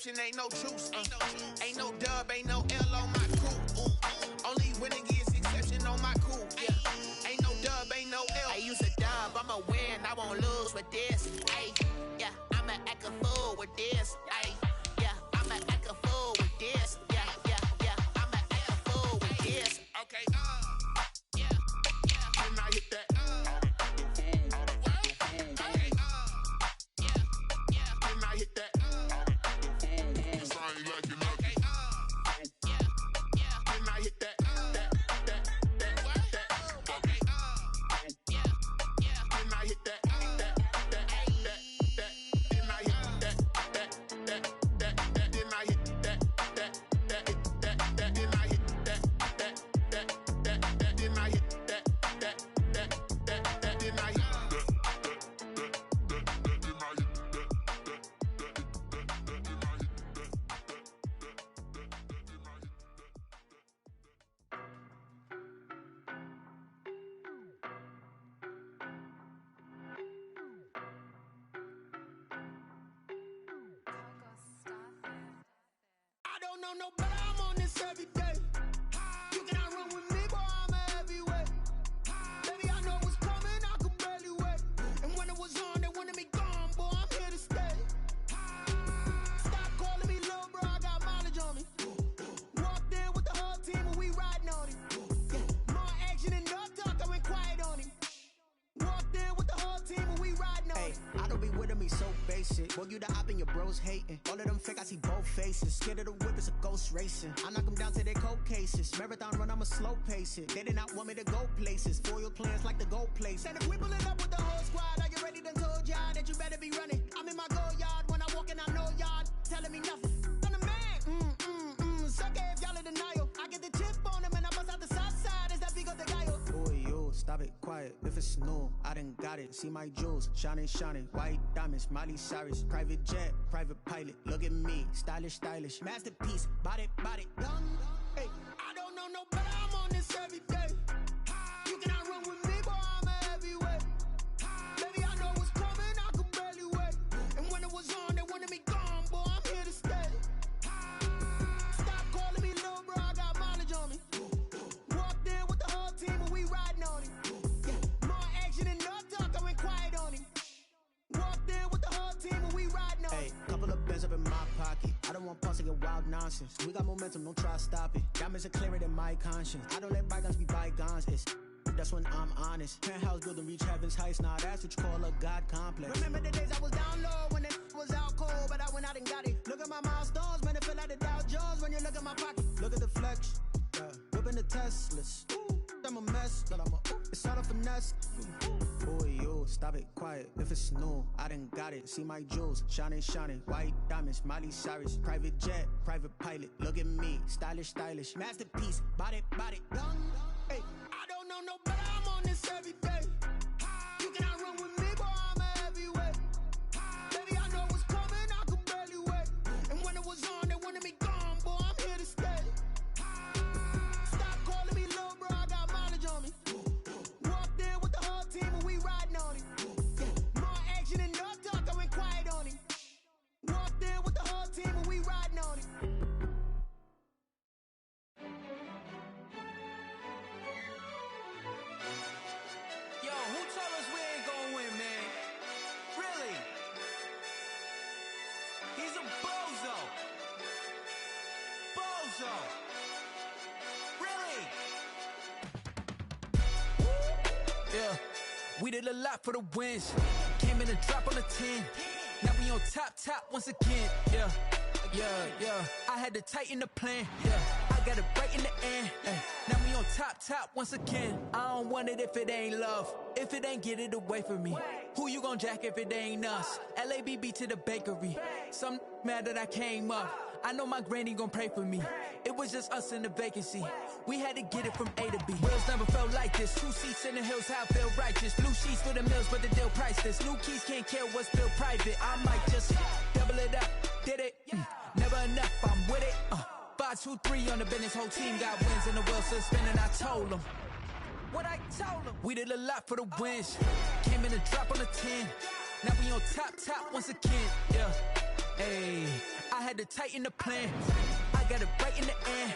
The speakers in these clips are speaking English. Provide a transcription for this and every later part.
exception, ain't no truce. Ain't no dub, ain't no L on my crew. Only winning is exception on my crew. Yeah. Ain't no dub, ain't no L. I use a dub, I'ma win, I won't lose with this. Ay, yeah, I'ma act a fool with this. Ay, yeah, I'ma act a fool with this. Yeah, yeah, yeah, I'ma act a fool with this. Okay, yeah, yeah. Can I hit that? No, but I'm on this every day. You cannot run with me, boy, I'm a heavyweight. Baby, I know what's coming, I could barely wait. And when it was on, they wanted me gone, boy, I'm here to stay. Stop calling me little bro, I got mileage on me. Walked in with the whole team and we riding on him. Yeah. More action and no talk, I went quiet on him. Walked in with the whole team and we riding on him. I don't be with him, he's so basic. Boy, you the op and your bros hating. All of them fake, I see both faces. Scared of the whip, it's a ghost racing. I knock them down to their cold cases. Marathon run, I'ma slow pace it. They did not want me to go places. Foil plans like the gold place. And if we pulling up with the whole squad, are you ready? Done told y'all that you better be running. I'm in my go yard. When I walk in, I know y'all telling me nothing. I'm the man. Suck it if y'all in denial. I get the chip on him and I bust out the south side. Is that Vigo the Gallo? Boy, yo, stop it, quiet. If it's new, I done got it. See my jewels, shining, shining. White diamonds, Miley Cyrus. Private jet, private pilot. Look at me, stylish, stylish. Masterpiece, body, young. Hey, I don't know no better, I'm on this every day. You cannot run with me, boy, I'm a heavyweight. Baby, I know what's coming, I could barely wait. And when it was on, they wanted me gone, boy, I'm here to stay. Stop calling me little bro, I got mileage on me. Walked in with the whole team and we riding on him. Yeah. More action and no talk, I went quiet on him. Walked in with the whole team and we riding on him. Hey, couple of bands up in my pocket. I don't want pause to get wild nonsense. We got momentum, don't try to stop it. Diamonds are clearer than my conscience. I don't let bygones be bygones. That's when I'm honest. Penthouse building reach heaven's heights. Nah, that's what you call a God complex. Remember the days I was down low when it was out cold, but I went out and got it. Look at my milestones, man, it feel like the Dow Jones when you look at my pocket. Look at the flex, whipping the Teslas. I'm a mess, but it's all a finesse. Boy, yo, stop it, quiet. If it's new, I done got it. See my jewels, shining, shining. White diamonds, Miley Cyrus. Private jet, private pilot. Look at me, stylish, stylish. Masterpiece, body, young. Hey, I don't know no better, I'm on this every day. You cannot run with me, boy, I'm a heavyweight. Baby, I know what's coming, I could barely wait. And when it was on, they wanted me gone, boy, I'm here to stay. Stop calling me little bro, I got mileage on me. Walked in with the whole team and we riding on him. Yeah. More action and no talk, I went quiet on him. Walked in with the whole team and we riding on him. Yo, who told us we ain't gonna win, man? Really? He's a bozo. Bozo. Really? Yeah, we did a lot for the wins. Came in a drop on a 10. Now we on top once again. Yeah. I had to tighten the plan. Yeah, I got it right in the end. Now we on top once again. I don't want it if it ain't love. If it ain't, get it away from me. Who you gon' jack if it ain't us? LABB to the bakery. Some mad that I came up. I know my granny gon' pray for me. It was just us in the vacancy. We had to get it from A to B. Wheels never felt like this. 2 seats in the hills, how I feel righteous. Blue sheets for the mills, but the deal priceless. New keys can't care what's built private. I might just double it up. Did it? Never enough, I'm with it. 5, 2, 3 on the business. Whole team got wins and the wheels still spinning. I told them what I told them. We did a lot for the wins. Came in a drop on a 10. Now we on top once again. Yeah. Hey, I I had to tighten the plan. I got it right in the end.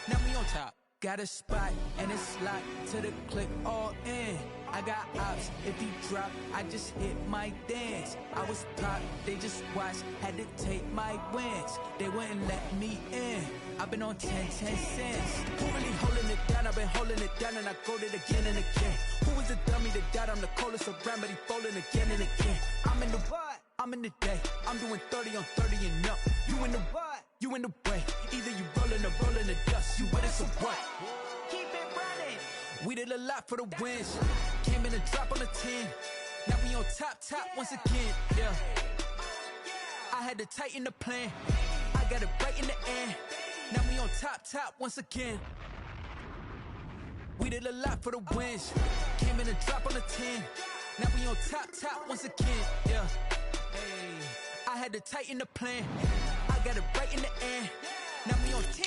Now we on top. Got a spot and it's locked to the clip all in. I got ops, if he drop, I just hit my dance. I was pop, they just watched, had to take my wins. They wouldn't let me in. I've been on 10 cents. Who really holding it down? I've been holding it down and I go it again and again. Who was the dummy that died? I'm the coldest around, but he folding again and again. I'm in the what? I'm in the day. I'm doing 30 on 30 and up. You in the what? You in the way. Either you rolling or rolling the dust. You with us or what? Keep it running. We did a lot for the wins. Came in and drop on the 10. Now we on top once again. Yeah. I had to tighten the plan. I got it right in the end. Now we on top once again. We did a lot for the wins. Came in and drop on the 10. Now we on top once again. Yeah. Hey. I had to tighten the plan. I got it right in the end. Now we on 10.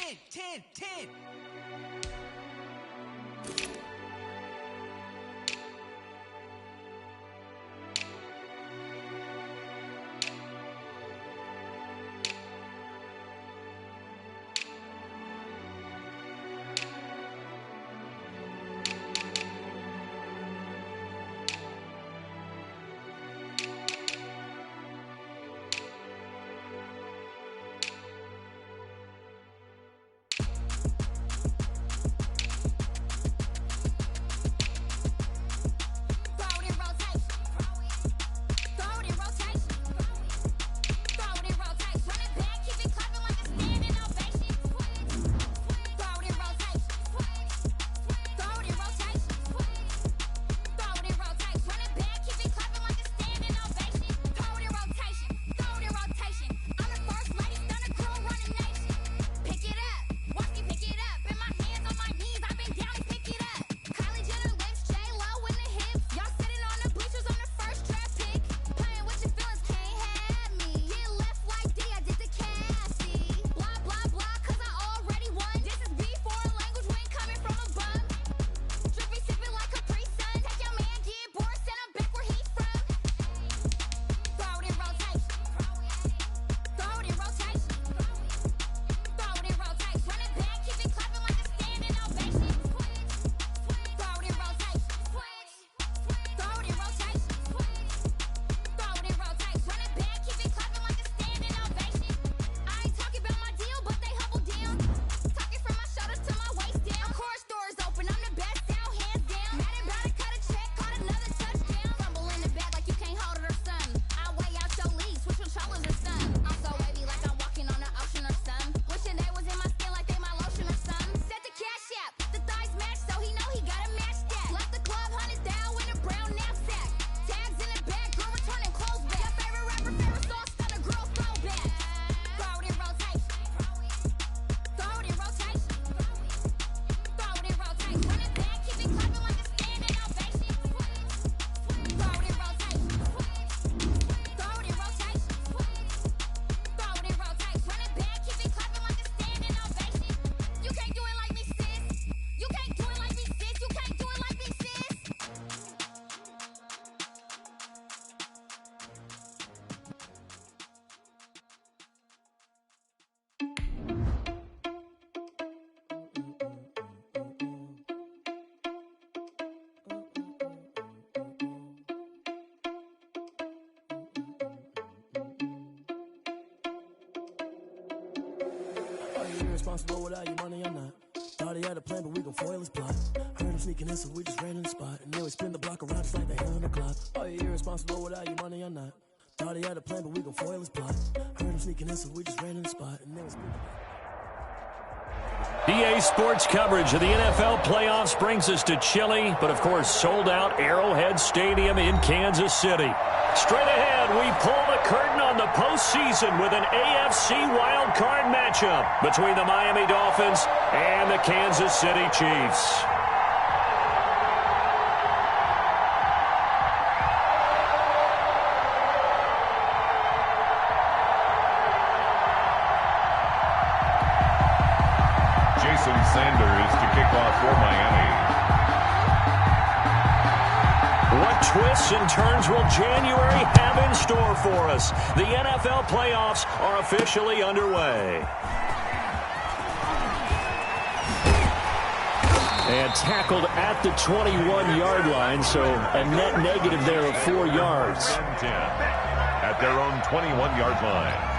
Irresponsible without your money, I'm not. Thought he had a plan, but we gon' foil his plot. Heard him sneaking in, so we just ran in the spot. And then we spin the block around just like the hell on the clock. Are you irresponsible without your money, I'm not. Thought he had a plan, but we gon' foil his plot. Heard him sneaking in, so we just ran in the spot. And then we spin the block. EA Sports coverage of the NFL playoffs brings us to chilly, but of course sold-out Arrowhead Stadium in Kansas City. Straight ahead, we pull the curtain on the postseason with an AFC wildcard matchup between the Miami Dolphins and the Kansas City Chiefs. Sanders to kick off for Miami. What twists and turns will January have in store for us? The NFL playoffs are officially underway. And tackled at the 21-yard line, so a net negative there of 4 yards. 10 at their own 21-yard line.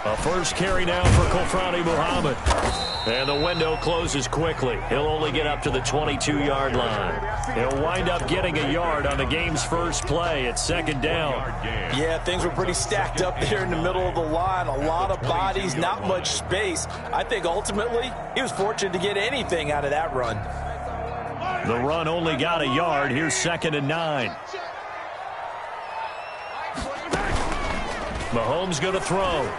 A first carry now for Kofrani Muhammad. And the window closes quickly. He'll only get up to the 22-yard line. He'll wind up getting a yard on the game's first play at second down. Yeah, things were pretty stacked up there in the middle of the line. A lot of bodies, not much space. I think ultimately he was fortunate to get anything out of that run. The run only got a yard. Here's 2nd and 9. Mahomes going to throw.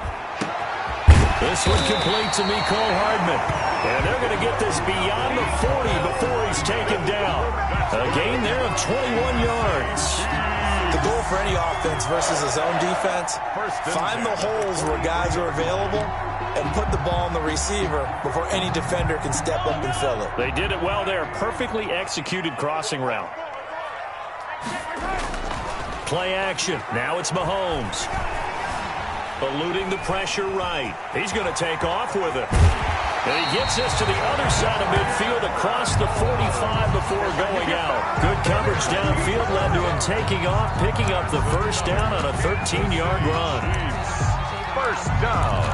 This one complete to Mecole Hardman. And they're going to get this beyond the 40 before he's taken down. A gain there of 21 yards. The goal for any offense versus his own defense, find the holes where guys are available and put the ball on the receiver before any defender can step up and fill it. They did it well there. Perfectly executed crossing route. Play action. Now it's Mahomes. Eluding the pressure right. He's going to take off with it. And he gets this to the other side of midfield across the 45 before going out. Good coverage downfield led to him taking off, picking up the first down on a 13-yard run. First down.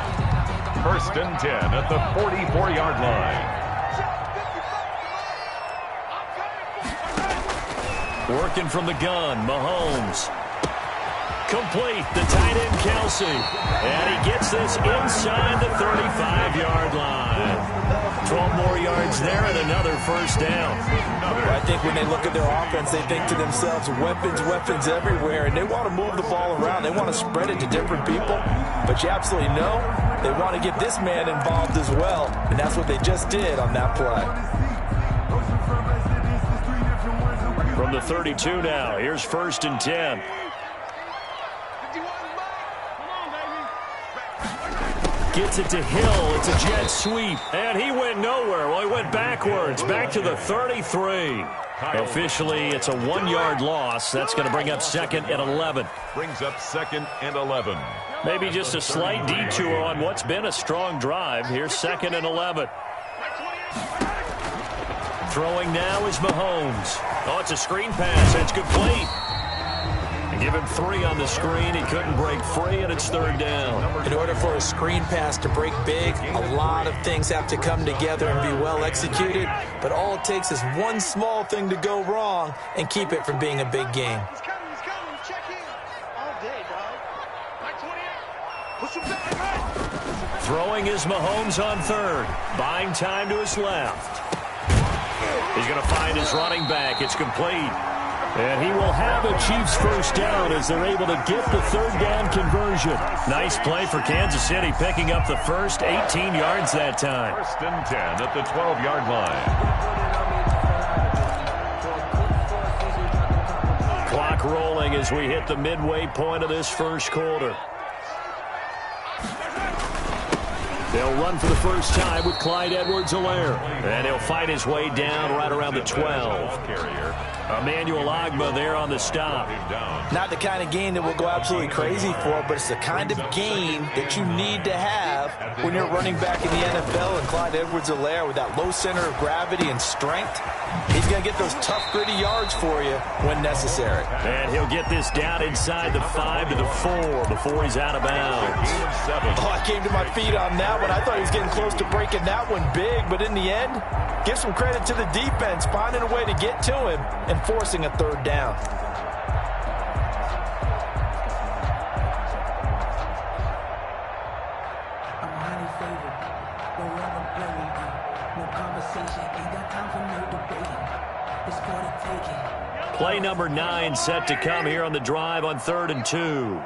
1st and 10 at the 44-yard line. Working from the gun, Mahomes. Complete, the tight end Kelsey. And he gets this inside the 35-yard line. 12 more yards there and another first down. I think when they look at their offense, they think to themselves, weapons, weapons everywhere, and they want to move the ball around. They want to spread it to different people. But you absolutely know they want to get this man involved as well, and that's what they just did on that play. From the 32 now, here's 1st and 10. Gets it to Hill. It's a jet sweep. And he went nowhere. Well, he went backwards. Back to the 33. Officially, it's a 1-yard loss. That's going to bring up 2nd and 11. Brings up 2nd and 11. Maybe just a slight detour on what's been a strong drive. Here's 2nd and 11. Throwing now is Mahomes. Oh, it's a screen pass. It's complete. Give him 3 on the screen. He couldn't break free, and it's 3rd down. In order for a screen pass to break big, a lot of things have to come together and be well executed. But all it takes is one small thing to go wrong and keep it from being a big game. He's coming. Check in. All day, dog. 28. Push him back. Throwing is Mahomes on 3rd. Buying time to his left. He's going to find his running back. It's complete. And he will have a Chiefs first down as they're able to get the 3rd down conversion. Nice play for Kansas City, picking up the first 18 yards that time. 1st and 10 at the 12-yard line. Clock rolling as we hit the midway point of this first quarter. They'll run for the first time with Clyde Edwards-Helaire. And he'll fight his way down right around the 12. Emmanuel Ogbah there on the stop. Not the kind of gain that we'll go absolutely crazy for, but it's the kind of gain that you need to have when you're running back in the NFL. And Clyde Edwards-Helaire, with that low center of gravity and strength, he's going to get those tough, gritty yards for you when necessary. And he'll get this down inside the 5 to the 4 before he's out of bounds. Oh, I came to my feet on that one. I thought he was getting close to breaking that one big, but in the end, give some credit to the defense, finding a way to get to him and forcing a 3rd down. I'm highly favored. Don't ever play me. No conversation. Ain't got time for no debating. It's for the taking. Play number 9 set to come here on the drive on 3rd and 2.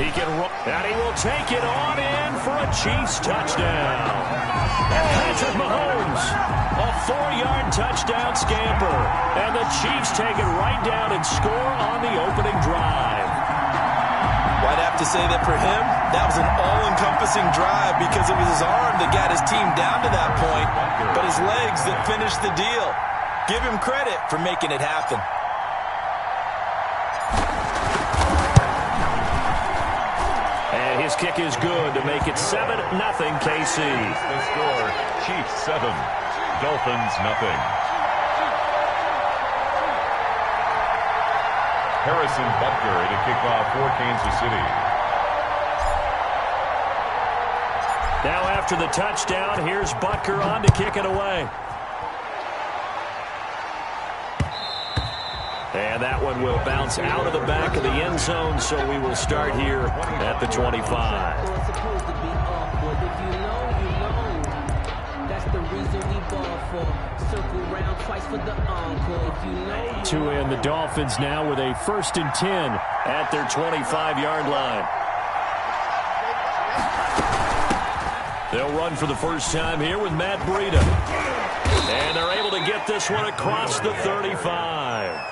He can run. And he will take it on in for a Chiefs touchdown. Patrick Mahomes, a 4-yard touchdown scamper. And the Chiefs take it right down and score on the opening drive. Well, I'd have to say that for him, that was an all-encompassing drive because it was his arm that got his team down to that point, but his legs that finished the deal. Give him credit for making it happen. And his kick is good to make it 7-0 KC. The score, Chiefs 7, Dolphins 0. Harrison Butker to kick off for Kansas City. Now after the touchdown, here's Butker on to kick it away. And that one will bounce out of the back of the end zone, so we will start here at the 25. To end the Dolphins now with a 1st and 10 at their 25-yard line. They'll run for the first time here with Matt Breida. And they're able to get this one across the 35.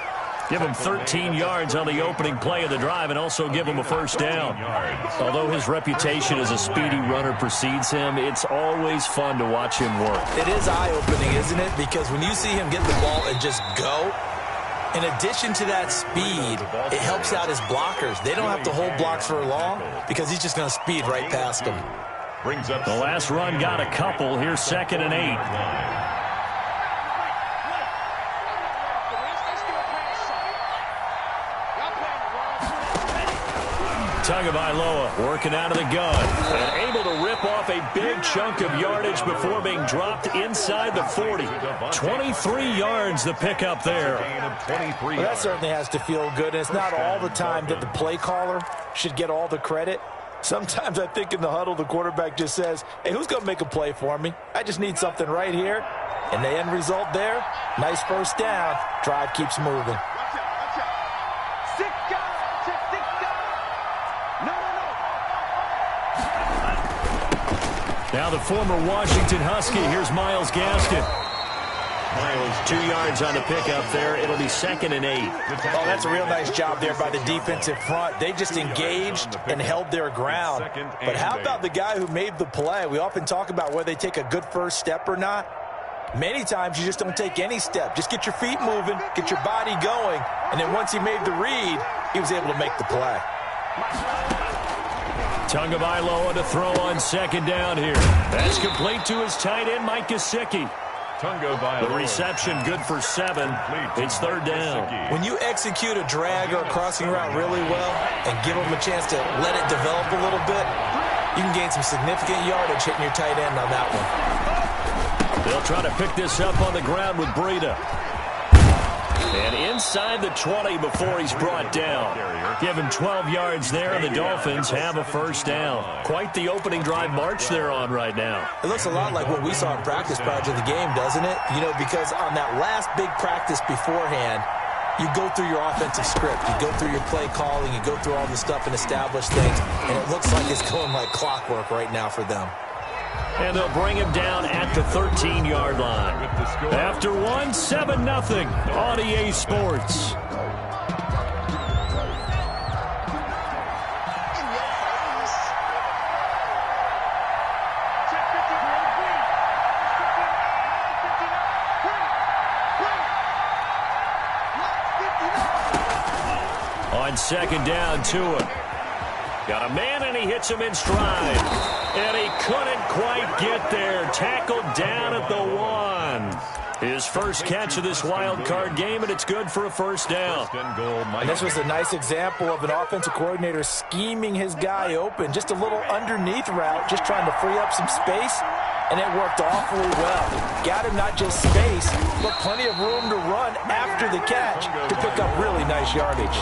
Give him 13 yards on the opening play of the drive and also give him a first down. Although his reputation as a speedy runner precedes him, it's always fun to watch him work. It is eye-opening, isn't it? Because when you see him get the ball and just go, in addition to that speed, it helps out his blockers. They don't have to hold blocks for long because he's just going to speed right past them. The last run got a couple. Here's 2nd and 8. Tagovailoa working out of the gun and able to rip off a big chunk of yardage before being dropped inside the 40. 23 yards the pickup there. Well, that certainly has to feel good. And it's not all the time that the play caller should get all the credit. Sometimes I think in the huddle the quarterback just says, hey, who's going to make a play for me? I just need something right here. And the end result there, nice first down. Drive keeps moving. Now the former Washington Husky. Here's Myles Gaskin. Myles 2 yards on the pickup there. It'll be 2nd and 8. Oh, that's a real nice job there by the defensive front. They just engaged and held their ground. But how about the guy who made the play? We often talk about whether they take a good first step or not. Many times you just don't take any step. Just get your feet moving, get your body going, and then once he made the read, he was able to make the play. Tagovailoa to throw on 2nd down here. That's complete to his tight end, Mike Gesicki. The reception good for 7. It's 3rd down. When you execute a drag or a crossing route really well and give them a chance to let it develop a little bit, you can gain some significant yardage hitting your tight end on that one. They'll try to pick this up on the ground with Breida. And inside the 20 before he's brought down. Give him 12 yards there, and the Dolphins have a first down. Quite the opening drive march they're on right now. It looks a lot like what we saw in practice prior to the game, doesn't it? You know, because on that last big practice beforehand, you go through your offensive script. You go through your play calling. You go through all the stuff and establish things. And it looks like it's going like clockwork right now for them. And they'll bring him down at the 13-yard line. After one, 7-0 on EA Sports. On 2nd down, Tua. Got a man, and he hits him in stride. And he couldn't quite get there. Tackled down at the 1. His first catch of this wild card game, and it's good for a first down. And this was a nice example of an offensive coordinator scheming his guy open. Just a little underneath route, just trying to free up some space. And it worked awfully well. Got him not just space, but plenty of room to run after the catch to pick up really nice yardage.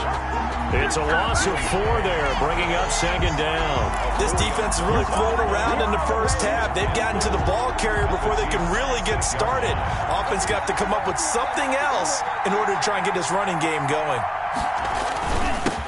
It's a loss of 4 there, bringing up 2nd down. This defense has really flown around in the first half. They've gotten to the ball carrier before they can really get started. Offense got to come up with something else in order to try and get this running game going.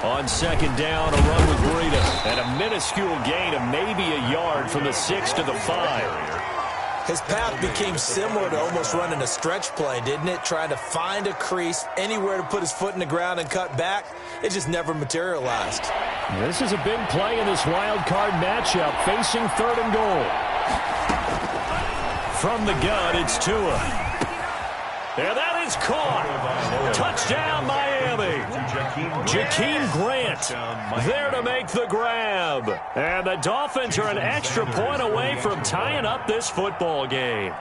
On second down, a run with Breida. And a minuscule gain of maybe a yard from the 6 to the 5. His path became similar to almost running a stretch play, didn't it? Trying to find a crease, anywhere to put his foot in the ground and cut back. It just never materialized. This is a big play in this wild card matchup, facing 3rd and goal. From the gun, it's Tua. And that is caught. Touchdown, Miami. Jakeem Grant there to make the grab. And the Dolphins are an extra point away from tying up this football game.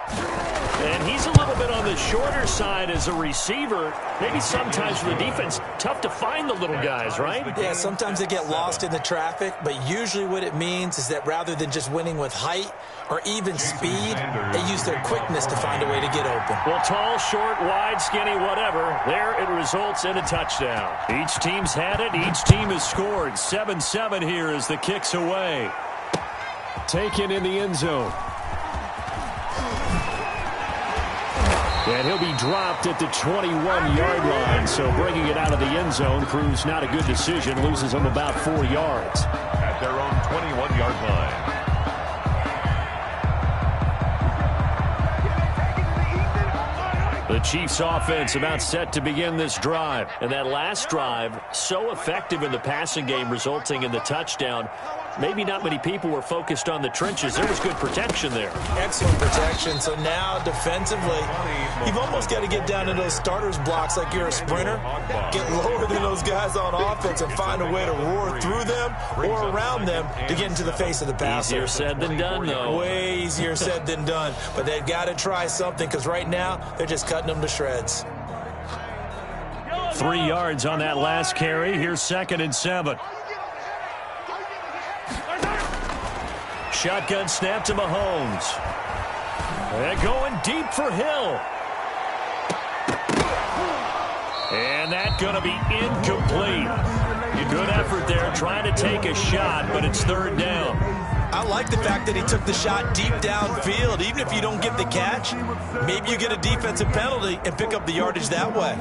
And he's a little bit on the shorter side as a receiver. Maybe sometimes for the defense, tough to find the little guys, right? Yeah, sometimes they get lost in the traffic, but usually what it means is that rather than just winning with height or even speed, they use their quickness to find a way to get open. Well, tall, short, wide, skinny, whatever, there it results in a touchdown. Each team's had it. Each team has scored. 7-7 here as the kick's away. Taken in the end zone. And he'll be dropped at the 21-yard line, so bringing it out of the end zone proves not a good decision. Loses him about 4 yards. At their own 21-yard line. The Chiefs offense about set to begin this drive. And that last drive, so effective in the passing game, resulting in the touchdown. Maybe not many people were focused on the trenches. There was good protection there. Excellent protection. So now defensively, you've almost got to get down to those starters blocks like you're a sprinter. Get lower than those guys on offense and find a way to roar through them or around them to get into the face of the passer. Easier said than done, though. Way easier said than done. But they've got to try something because right now they're just cutting them to shreds. 3 yards on that last carry. Here's 2nd and 7. Shotgun snap to Mahomes. They're going deep for Hill. And that's going to be incomplete. Good effort there trying to take a shot, but it's 3rd down. I like the fact that he took the shot deep downfield. Even if you don't get the catch, maybe you get a defensive penalty and pick up the yardage that way.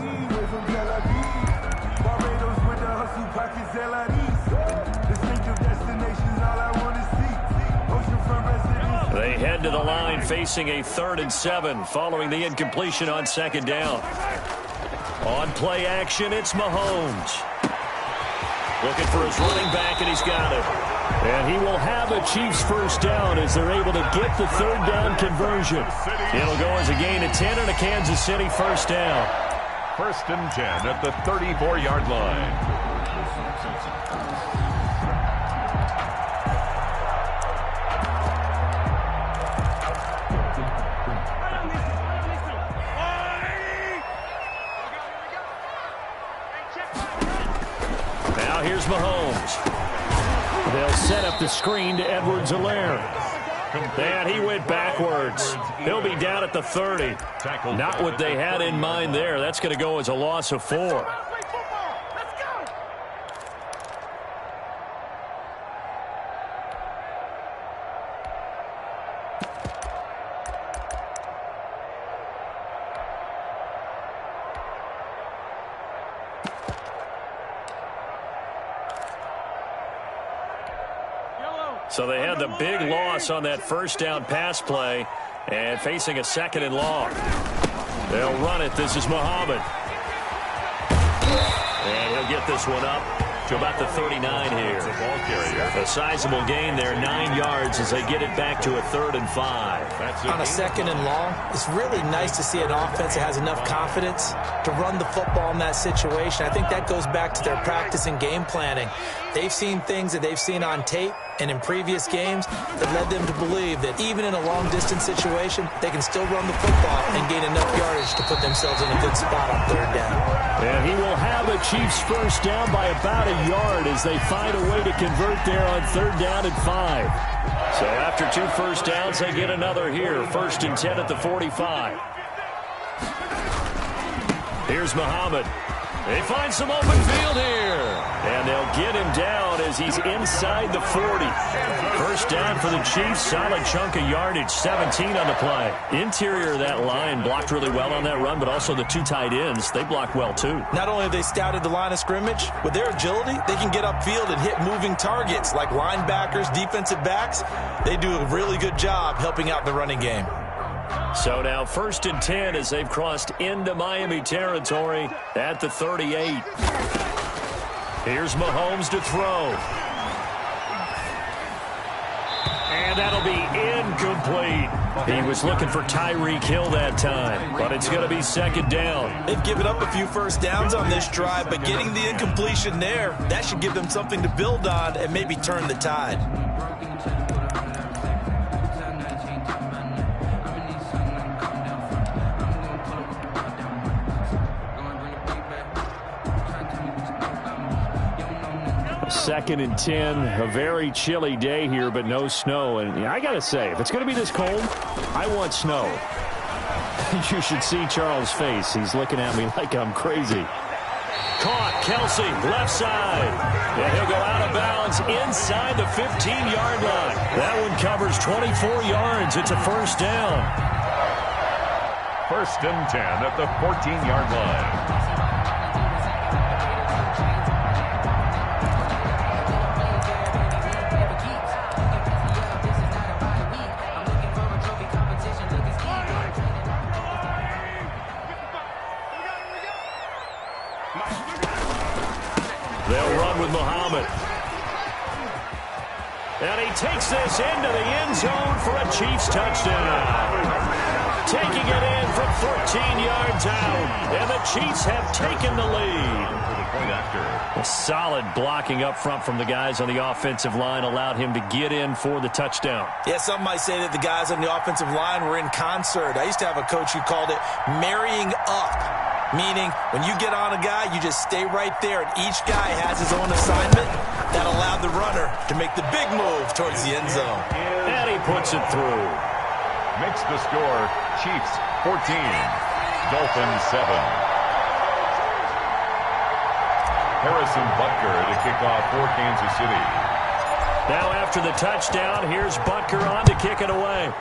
They head to the line facing a 3rd and 7 following the incompletion on 2nd down. On play action, it's Mahomes. Looking for his running back, and he's got it. And he will have a Chiefs 1st down as they're able to get the 3rd down conversion. It'll go as a gain of 10 and a Kansas City 1st down. 1st and 10 at the 34-yard line. Here's Mahomes. They'll set up the screen to Edwards-Helaire. And he went backwards. He'll be down at the 30. Not what they had in mind there. That's going to go as a loss of 4. So they had the big loss on that 1st down pass play and facing a 2nd and long. They'll run it. This is Muhammad. And he'll get this one up to about the 39 here. A sizable gain there, 9 yards as they get it back to a 3rd and 5. On a 2nd and long, it's really nice to see an offense that has enough confidence to run the football in that situation. I think that goes back to their practice and game planning. They've seen things that they've seen on tape and in previous games that led them to believe that even in a long-distance situation, they can still run the football and gain enough yardage to put themselves in a good spot on 3rd down. And he will have a Chiefs 1st down by about a yard as they find a way to convert there on 3rd down and 5. So after 2 first downs, they get another here. 1st and 10 at the 45. Here's Muhammad. They find some open field here. And they'll get him down as he's inside the 40. First down for the Chiefs. Solid chunk of yardage, 17 on the play. Interior of that line blocked really well on that run, but also the two tight ends, they blocked well too. Not only have they scouted the line of scrimmage, with their agility, they can get upfield and hit moving targets like linebackers, defensive backs. They do a really good job helping out the running game. So now 1st and 10 as they've crossed into Miami territory at the 38. Here's Mahomes to throw. And that'll be incomplete. He was looking for Tyreek Hill that time, but it's going to be 2nd down. They've given up a few first downs on this drive, but getting the incompletion there, that should give them something to build on and maybe turn the tide. Second and 10, a very chilly day here, but no snow. And I got to say, if it's going to be this cold, I want snow. You should see Charles' face. He's looking at me like I'm crazy. Caught, Kelsey, left side. And he'll go out of bounds inside the 15-yard line. That one covers 24 yards. It's a 1st down. 1st and 10 at the 14-yard line. They'll run with Muhammad. And he takes this into the end zone for a Chiefs touchdown. Taking it in from 14 yards out. And the Chiefs have taken the lead. A solid blocking up front from the guys on the offensive line allowed him to get in for the touchdown. Yeah, some might say that the guys on the offensive line were in concert. I used to have a coach who called it marrying up. Meaning, when you get on a guy, you just stay right there, and each guy has his own assignment. That allowed the runner to make the big move towards the end zone. And he puts it through. Makes the score, Chiefs 14, Dolphins 7. Harrison Butker to kick off for Kansas City. Now after the touchdown, here's Butker on to kick it away.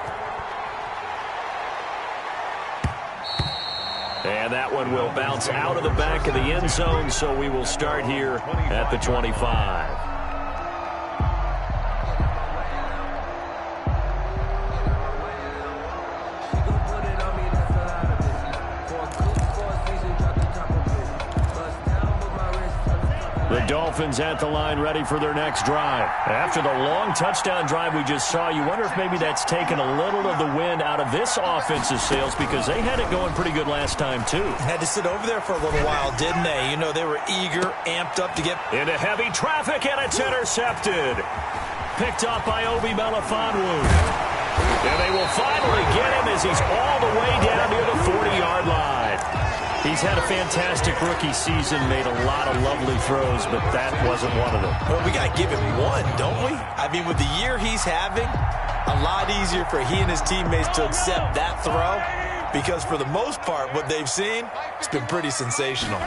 And that one will bounce out of the back of the end zone, so we will start here at the 25. The Dolphins at the line ready for their next drive. After the long touchdown drive we just saw, you wonder if maybe that's taken a little of the wind out of this offensive sails because they had it going pretty good last time too. Had to sit over there for a little while, didn't they? You know, they were eager, amped up to get into heavy traffic, and it's intercepted. Picked up by Obi Melifonwu. And they will finally get him as he's all the way down near the 40-yard line. He's had a fantastic rookie season, made a lot of lovely throws, but that wasn't one of them. Well, we got to give him one, don't we? I mean, with the year he's having, a lot easier for he and his teammates to accept that throw because for the most part, what they've seen, it's been pretty sensational.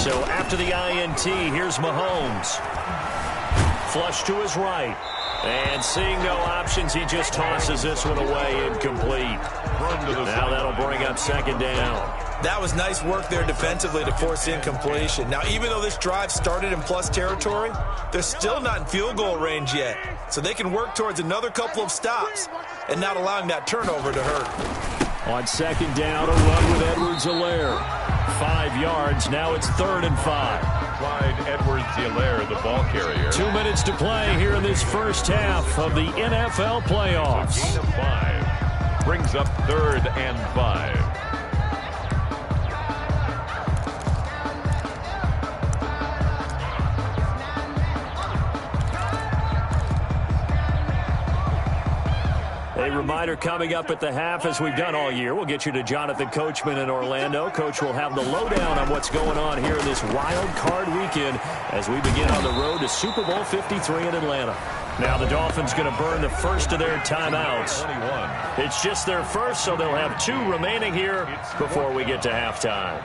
So after the INT, here's Mahomes. Flush to his right. And seeing no options, he just tosses this one away, incomplete. Now that'll bring up 2nd down. That was nice work there defensively to force the incompletion. Now, even though this drive started in plus territory, they're still not in field goal range yet. So they can work towards another couple of stops and not allowing that turnover to hurt. On 2nd down, a run with Edwards-Helaire. 5 yards, now it's 3rd and 5. Clyde Edwards-Helaire, the ball carrier. 2 minutes to play here in this first half of the NFL playoffs. Gain of 5. Brings up 3rd and 5. A reminder coming up at the half, as we've done all year. We'll get you to Jonathan Coachman in Orlando. Coach will have the lowdown on what's going on here in this wild card weekend as we begin on the road to Super Bowl 53 in Atlanta. Now the Dolphins going to burn the first of their timeouts. 21. It's just their first, so they'll have 2 remaining here before we get to halftime.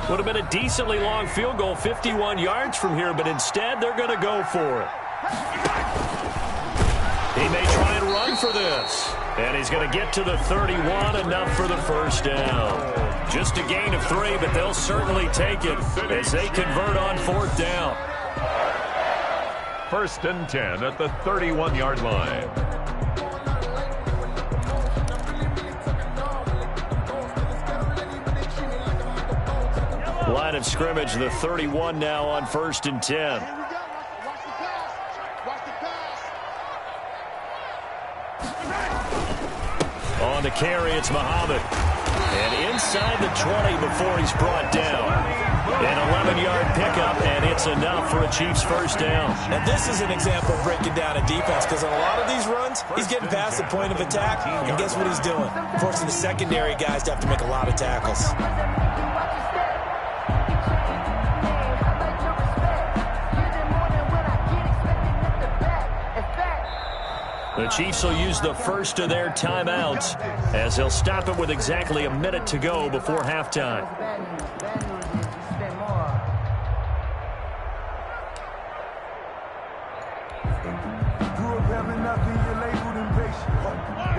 Would have been a decently long field goal, 51 yards from here, but instead they're going to go for it. He may try and run for this. And he's going to get to the 31, enough for the first down. Just a gain of 3, but they'll certainly take it as they convert on 4th down. 1st and 10 at the 31-yard line. Line of scrimmage, the 31 now on 1st and 10. On the carry, it's Muhammad. And inside the 20 before he's brought down. An 11-yard pickup, and it's enough for a Chiefs first down. And this is an example of breaking down a defense, because on a lot of these runs, he's getting past the point of attack, and guess what he's doing? Forcing the secondary guys to have to make a lot of tackles. The Chiefs will use the first of their timeouts as they'll stop it with exactly a minute to go before halftime.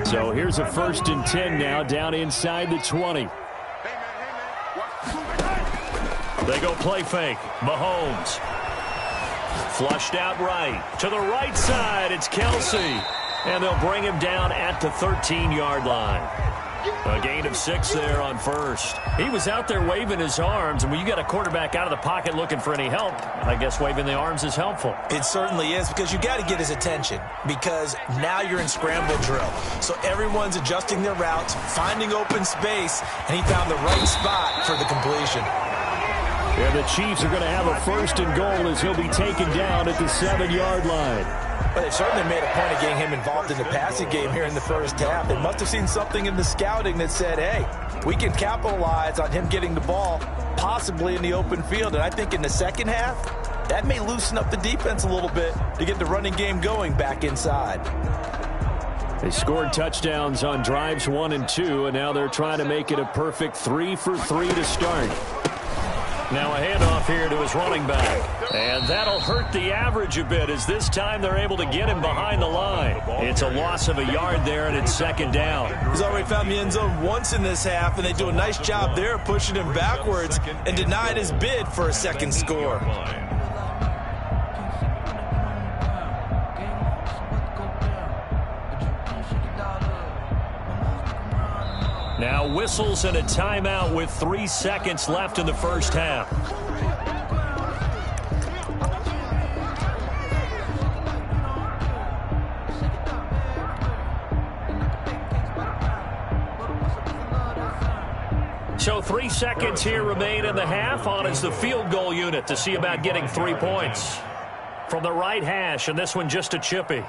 So here's a 1st and 10 now, down inside the 20. They go play fake. Mahomes. Flushed out right. To the right side, it's Kelsey. And they'll bring him down at the 13-yard line. A gain of 6 there on 1st. He was out there waving his arms, and when you got a quarterback out of the pocket looking for any help, I guess waving the arms is helpful. It certainly is, because you got to get his attention, because now you're in scramble drill. So everyone's adjusting their routes, finding open space, and he found the right spot for the completion. And the Chiefs are going to have a 1st and goal as he'll be taken down at the 7-yard line. But they've certainly made a point of getting him involved in the passing game here in the first half. They must have seen something in the scouting that said, hey, we can capitalize on him getting the ball possibly in the open field. And I think in the second half, that may loosen up the defense a little bit to get the running game going back inside. They scored touchdowns on drives 1 and 2, and now they're trying to make it a perfect 3 for 3 to start. Now a handoff here to his running back. And that'll hurt the average a bit as this time they're able to get him behind the line. It's a loss of a yard there, and it's 2nd down. He's already found the end zone once in this half, and they do a nice job there pushing him backwards and denied his bid for a second score. Now whistles and a timeout with 3 seconds left in the first half. So 3 seconds here remain in the half. On is the field goal unit to see about getting 3 points. From the right hash, and this one just a chippy.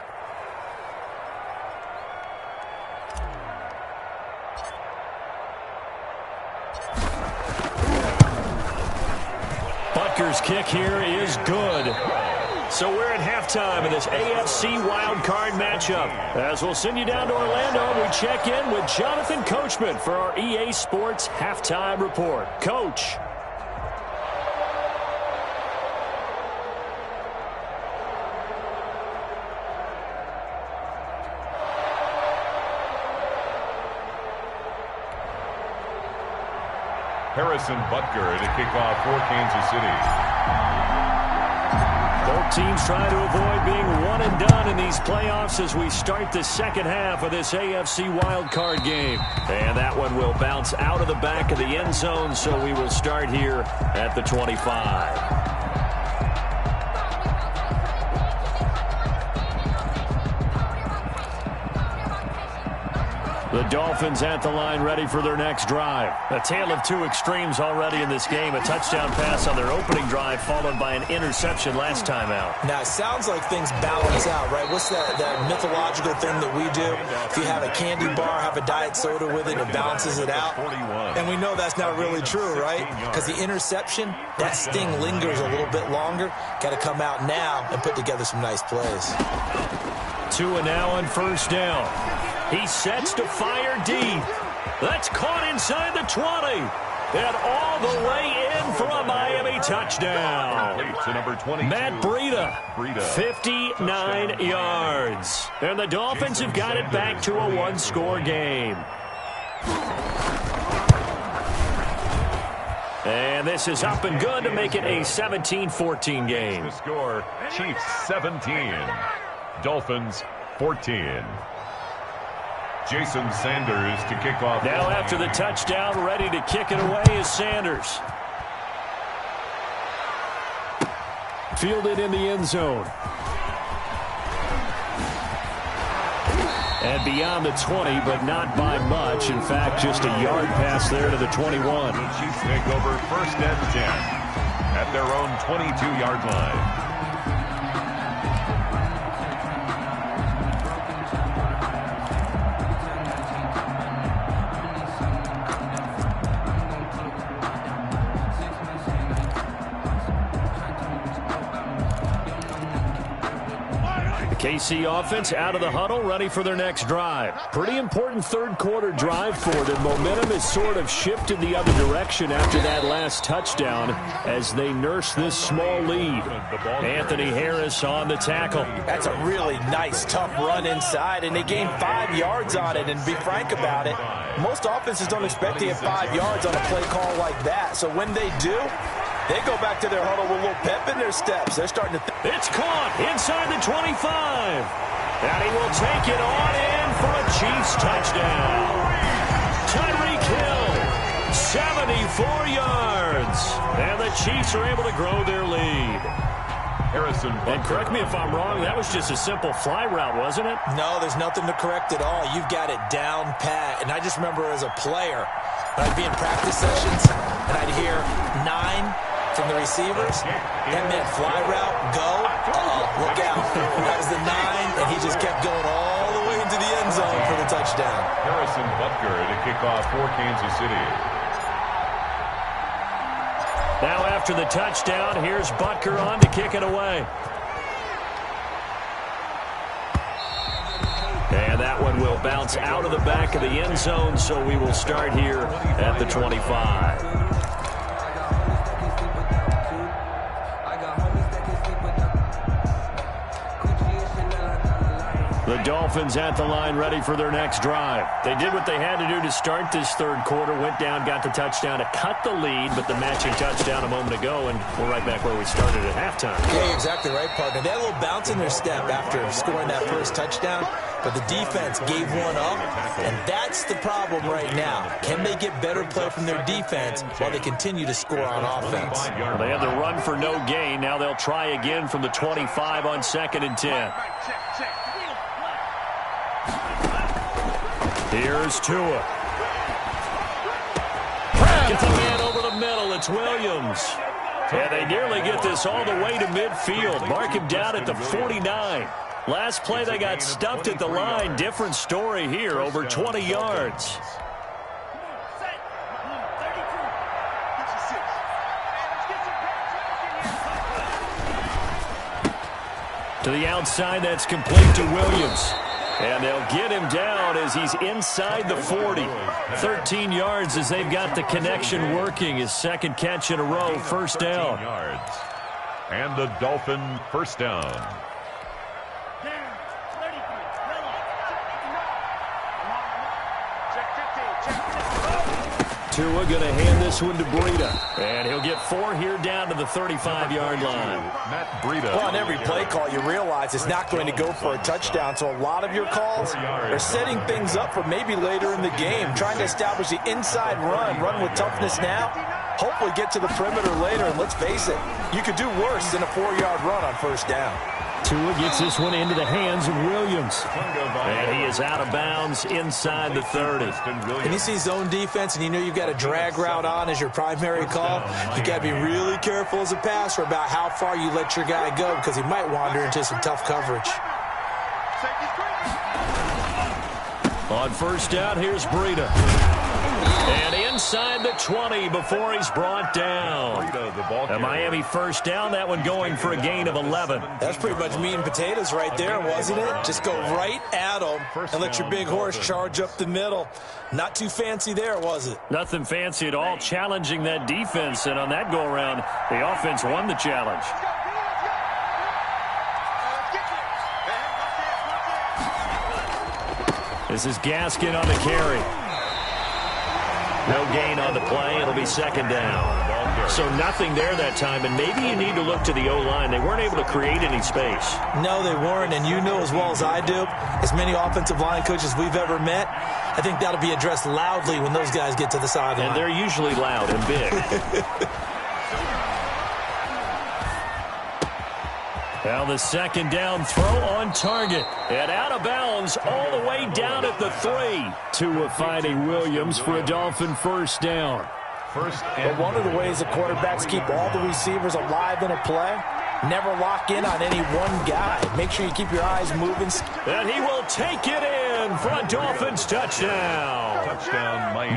Butker's kick here is good. So we're at halftime in this AFC wildcard matchup. As we'll send you down to Orlando, we check in with Jonathan Coachman for our EA Sports Halftime Report. Coach. Harrison Butker to kick off for Kansas City. Both teams trying to avoid being one and done in these playoffs as we start the second half of this AFC wildcard game. And that one will bounce out of the back of the end zone, so we will start here at the 25. The Dolphins at the line ready for their next drive. A tale of 2 extremes already in this game. A touchdown pass on their opening drive followed by an interception last time out. Now, it sounds like things balance out, right? What's that mythological thing that we do? If you have a candy bar, have a diet soda with it, it balances it out. And we know that's not really true, right? Because the interception, that sting lingers a little bit longer. Got to come out now and put together some nice plays. 2 and now on first down. He sets to fire deep. That's caught inside the 20. And all the way in for a Miami touchdown. To number 22. Matt Breida, 59 yards. And the Dolphins have got it back to a one-score game. And this is up and good to make it a 17-14 game. The score, Chiefs 17, Dolphins 14. Jason Sanders to kick off. Now after the touchdown, ready to kick it away is Sanders. Fielded in the end zone. And beyond the 20, but not by much. In fact, just a yard pass there to the 21. The Chiefs take over first and 10 at their own 22-yard line. KC offense out of the huddle, ready for their next drive. Pretty important third-quarter drive for them. Momentum has sort of shifted the other direction after that last touchdown as they nurse this small lead. Anthony Harris on the tackle. That's a really nice, tough run inside, and they gained 5 yards on it. And be frank about it, most offenses don't expect to get 5 yards on a play call like that. So when they do, they go back to their huddle with a little pep in their steps. They're starting to It's caught inside the 25. And he will take it on in for a Chiefs touchdown. Tyreek Hill, 74 yards. And the Chiefs are able to grow their lead. Harrison. And correct me if I'm wrong, that was just a simple fly route, wasn't it? No, there's nothing to correct at all. You've got it down pat. And I just remember as a player, I'd be in practice sessions, and I'd hear 9 from the receivers. That meant fly route, go, look out. That was the 9, and he just kept going all the way into the end zone for the touchdown. Harrison Butker to kick off for Kansas City. Now after the touchdown, here's Butker on to kick it away. And that one will bounce out of the back of the end zone, so we will start here at the 25. The Dolphins at the line ready for their next drive. They did what they had to do to start this third quarter, went down, got the touchdown to cut the lead, but the matching touchdown a moment ago, and we're right back where we started at halftime. Yeah, you're exactly right, partner. They had a little bounce in their step after scoring that first touchdown, but the defense gave one up, and that's the problem right now. Can they get better play from their defense while they continue to score on offense? Well, they had the run for no gain. Now they'll try again from the 25 on 2nd and 10. Here's Tua. Gets a man over the middle. It's Williams. And they nearly get this all the way to midfield. Mark him down at the 49. Last play, they got stuffed at the line. Different story here, over 20 yards. To the outside, that's complete to Williams. And they'll get him down as he's inside the 40. 13 yards as they've got the connection working. His second catch in a row, first down. Yards. And the Dolphin first down. Tua going to hand this one to Breida. And he'll get 4 here down to the 35-yard line. Matt Breida. Well, on every play call, you realize it's not going to go for a touchdown. So a lot of your calls are setting things up for maybe later in the game, trying to establish the inside run with toughness now, hopefully get to the perimeter later. And let's face it, you could do worse than a 4-yard run on first down. Tua gets this one into the hands of Williams. And he is out of bounds inside the 30. And you see zone defense and you know you've got a drag route on as your primary call. You got to be really careful as a passer about how far you let your guy go because he might wander into some tough coverage. On first down, here's Breida. And inside the 20 before he's brought down. A Miami first down, that one going for a gain of 11. That's pretty much meat and potatoes right there, wasn't it? Just go right at them and let your big horse charge up the middle. Not too fancy there, was it? Nothing fancy at all, challenging that defense. And on that go-around, the offense won the challenge. This is Gaskin on the carry. No gain on the play. It'll be second down. So nothing there that time, and maybe you need to look to the O-line. They weren't able to create any space. No, they weren't, and you know as well as I do, as many offensive line coaches we've ever met, I think that'll be addressed loudly when those guys get to the sideline. And they're usually loud and big. Now the second down throw on target. And out of bounds all the way down at the 3. To finding Williams for a Dolphin first down. But one of the ways the quarterbacks keep all the receivers alive in a play, never lock in on any one guy. Make sure you keep your eyes moving. And he will take it in for a Dolphins touchdown.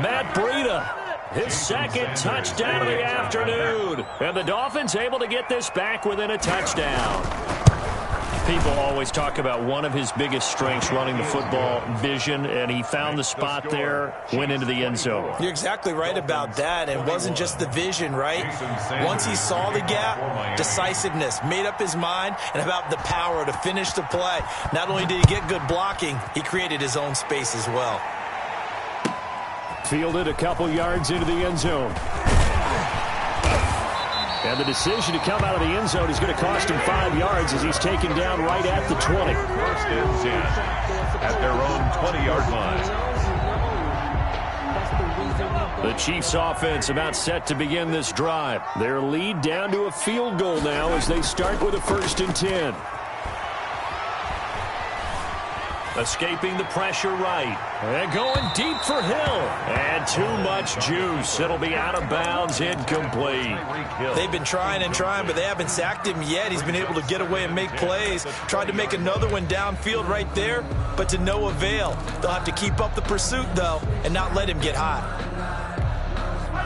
Matt Breida. His second touchdown of the afternoon. And the Dolphins able to get this back within a touchdown. People always talk about one of his biggest strengths, running the football, vision, and he found the spot there, went into the end zone. You're exactly right about that. It wasn't just the vision, right? Once he saw the gap, decisiveness, made up his mind, and about the power to finish the play. Not only did he get good blocking, he created his own space as well. Fielded a couple yards into the end zone. And the decision to come out of the end zone is going to cost him 5 yards as he's taken down right at the 20. First and 10 at their own 20-yard line. The Chiefs offense about set to begin this drive. Their lead down to a field goal now as they start with a first and 10. Escaping the pressure right. And going deep for Hill. And too much juice. It'll be out of bounds, incomplete. They've been trying and trying, but they haven't sacked him yet. He's been able to get away and make plays. Tried to make another one downfield right there, but to no avail. They'll have to keep up the pursuit, though, and not let him get hot.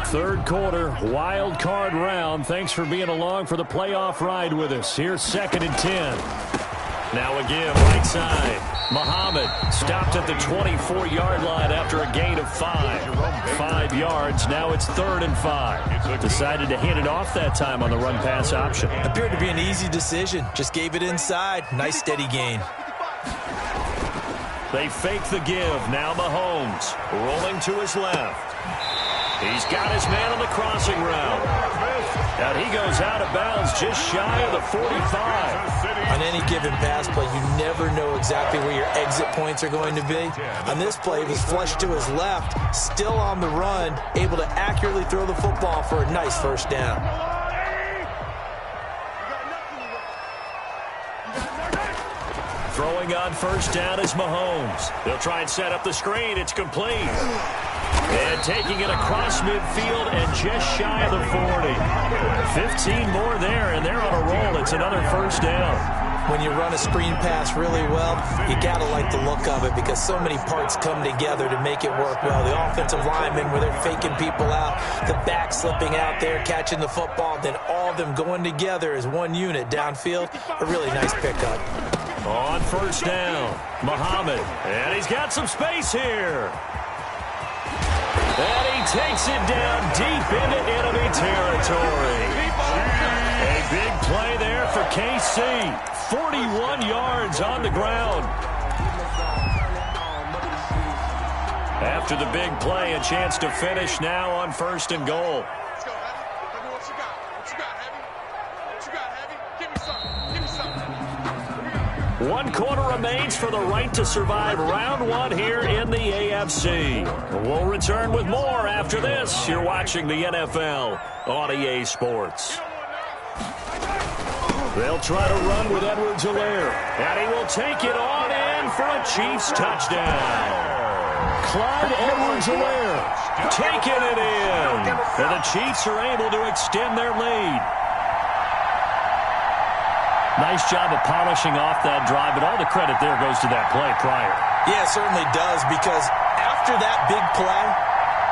Third quarter, wild card round. Thanks for being along for the playoff ride with us. Here's second and 10. Now again, right side. Muhammad stopped at the 24-yard line after a gain of 5. 5 yards. Now it's 3rd and 5. Decided to hand it off that time on the run-pass option. Appeared to be an easy decision. Just gave it inside. Nice steady gain. They fake the give. Now Mahomes rolling to his left. He's got his man on the crossing route. And he goes out of bounds just shy of the 45. On any given pass play, you never know exactly where your exit points are going to be. On this play, he was flushed to his left, still on the run, able to accurately throw the football for a nice first down. Throwing on first down is Mahomes. They'll try and set up the screen. It's complete. And taking it across midfield and just shy of the 40. 15 more there, and they're on a roll. It's another first down. When you run a screen pass really well, you got to like the look of it because so many parts come together to make it work well. The offensive linemen, where they're faking people out, the back slipping out there, catching the football, then all of them going together as one unit downfield. A really nice pickup. On first down, Muhammad, and he's got some space here. And he takes it down deep into enemy territory. A big play there for KC. 41 yards on the ground. After the big play, a chance to finish now on first and goal. One quarter remains for the right to survive round one here in the AFC. We'll return with more after this. You're watching the NFL on EA Sports. They'll try to run with Edwards-Helaire, and he will take it on in for a Chiefs touchdown. Clyde Edwards-Helaire taking it in, and the Chiefs are able to extend their lead. Nice job of polishing off that drive, but all the credit there goes to that play prior. Yeah, it certainly does, because after that big play,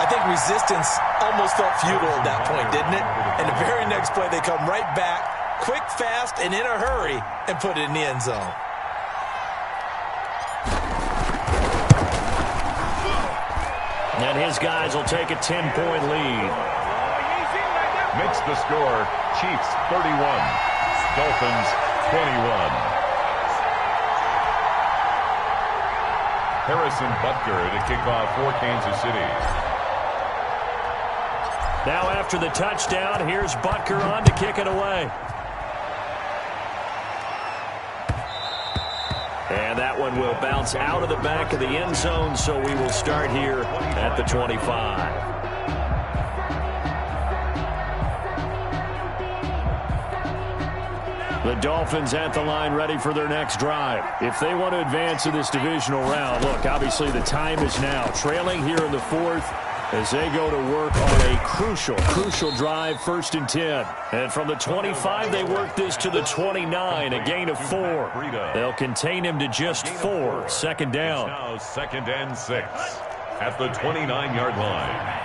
I think resistance almost felt futile at that point, didn't it? And the very next play, they come right back, quick, fast, and in a hurry, and put it in the end zone. And his guys will take a 10-point lead. Makes the score Chiefs 31, Dolphins 21. Harrison Butker to kick off for Kansas City. Now after the touchdown, here's Butker on to kick it away. And that one will bounce out of the back of the end zone, so we will start here at the 25. The Dolphins at the line ready for their next drive. If they want to advance in this divisional round, look, obviously the time is now. Trailing here in the fourth as they go to work on a crucial drive, 1st and 10. And from the 25, they work this to the 29, a gain of 4. They'll contain him to just 4, 2nd down. It's now 2nd and 6 at the 29-yard line.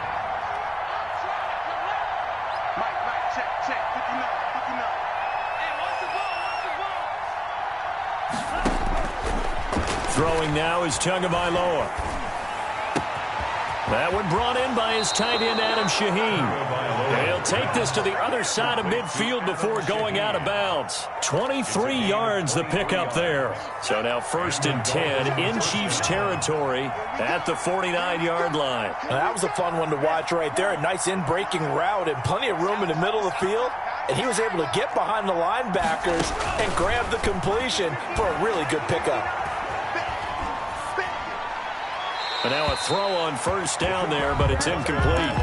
Throwing now is Tagovailoa. That one brought in by his tight end, Adam Shaheen. He'll take this to the other side of midfield before going out of bounds. 23 yards the pickup there. So now 1st and 10 in Chiefs territory at the 49-yard line. Now, that was a fun one to watch right there. A nice in-breaking route and plenty of room in the middle of the field. And he was able to get behind the linebackers and grab the completion for a really good pickup. And now a throw on 1st down there, but it's incomplete.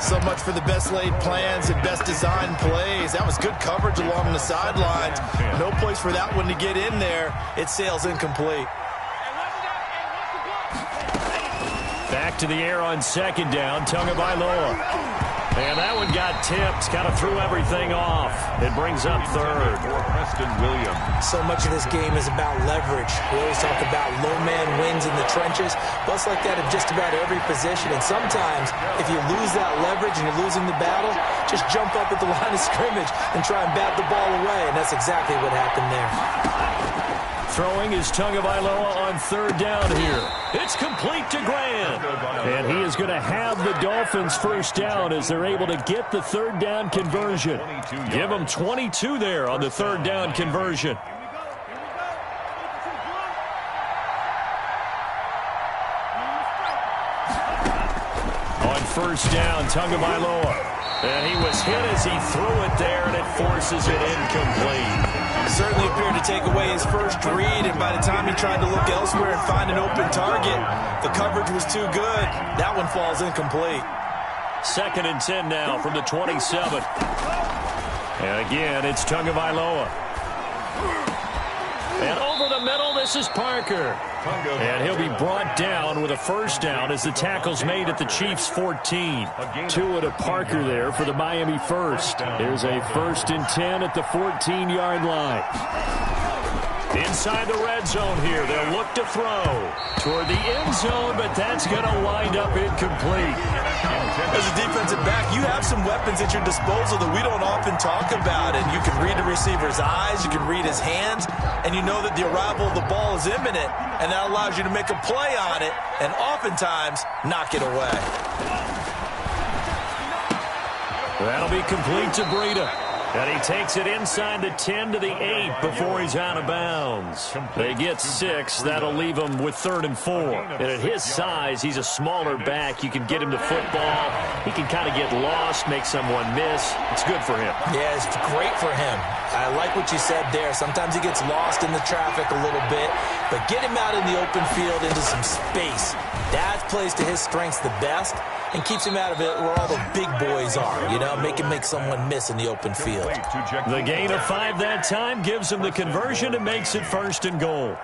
So much for the best laid plans and best designed plays. That was good coverage along the sidelines. No place for that one to get in there. It sails incomplete. Back to the air on 2nd down, Tagovailoa. And that one got tipped, kind of threw everything off. It brings up 3rd. So much of this game is about leverage. We always talk about low man wins in the trenches. Bust like that in just about every position. And sometimes, if you lose that leverage and you're losing the battle, just jump up at the line of scrimmage and try and bat the ball away. And that's exactly what happened there. Throwing is Tagovailoa on 3rd down here. It's complete to Grant. And he is going to have the Dolphins 1st down as they're able to get the 3rd down conversion. Give them 22 there on the 3rd down conversion. On 1st down, Tagovailoa. And he was hit as he threw it there, and it forces it incomplete. Certainly appeared to take away his first read, and by the time he tried to look elsewhere and find an open target, the coverage was too good. That one falls incomplete. 2nd and 10 now from the 27. And again, it's Tagovailoa. And over the middle, this is Parker. And he'll be brought down with a 1st down as the tackle's made at the Chiefs' 14. Tua to Parker there for the Miami 1st. There's a 1st and 10 at the 14-yard line. Inside the red zone here, they'll look to throw toward the end zone, but that's going to wind up incomplete. As a defensive back, you have some weapons at your disposal that we don't often talk about. And you can read the receiver's eyes, you can read his hands, and you know that the arrival of the ball is imminent, and that allows you to make a play on it and oftentimes knock it away. That'll be complete to Breida. And he takes it inside the 10 to the 8 before he's out of bounds. They get 6. That'll leave him with 3rd and 4. And at his size, he's a smaller back. You can get him the football. He can kind of get lost, make someone miss. It's good for him. Yeah, it's great for him. I like what you said there. Sometimes he gets lost in the traffic a little bit. But get him out in the open field into some space. That plays to his strengths the best and keeps him out of it where all the big boys are, you know, make someone miss in the open field. The gain of 5 that time gives him the conversion and makes it 1st and goal.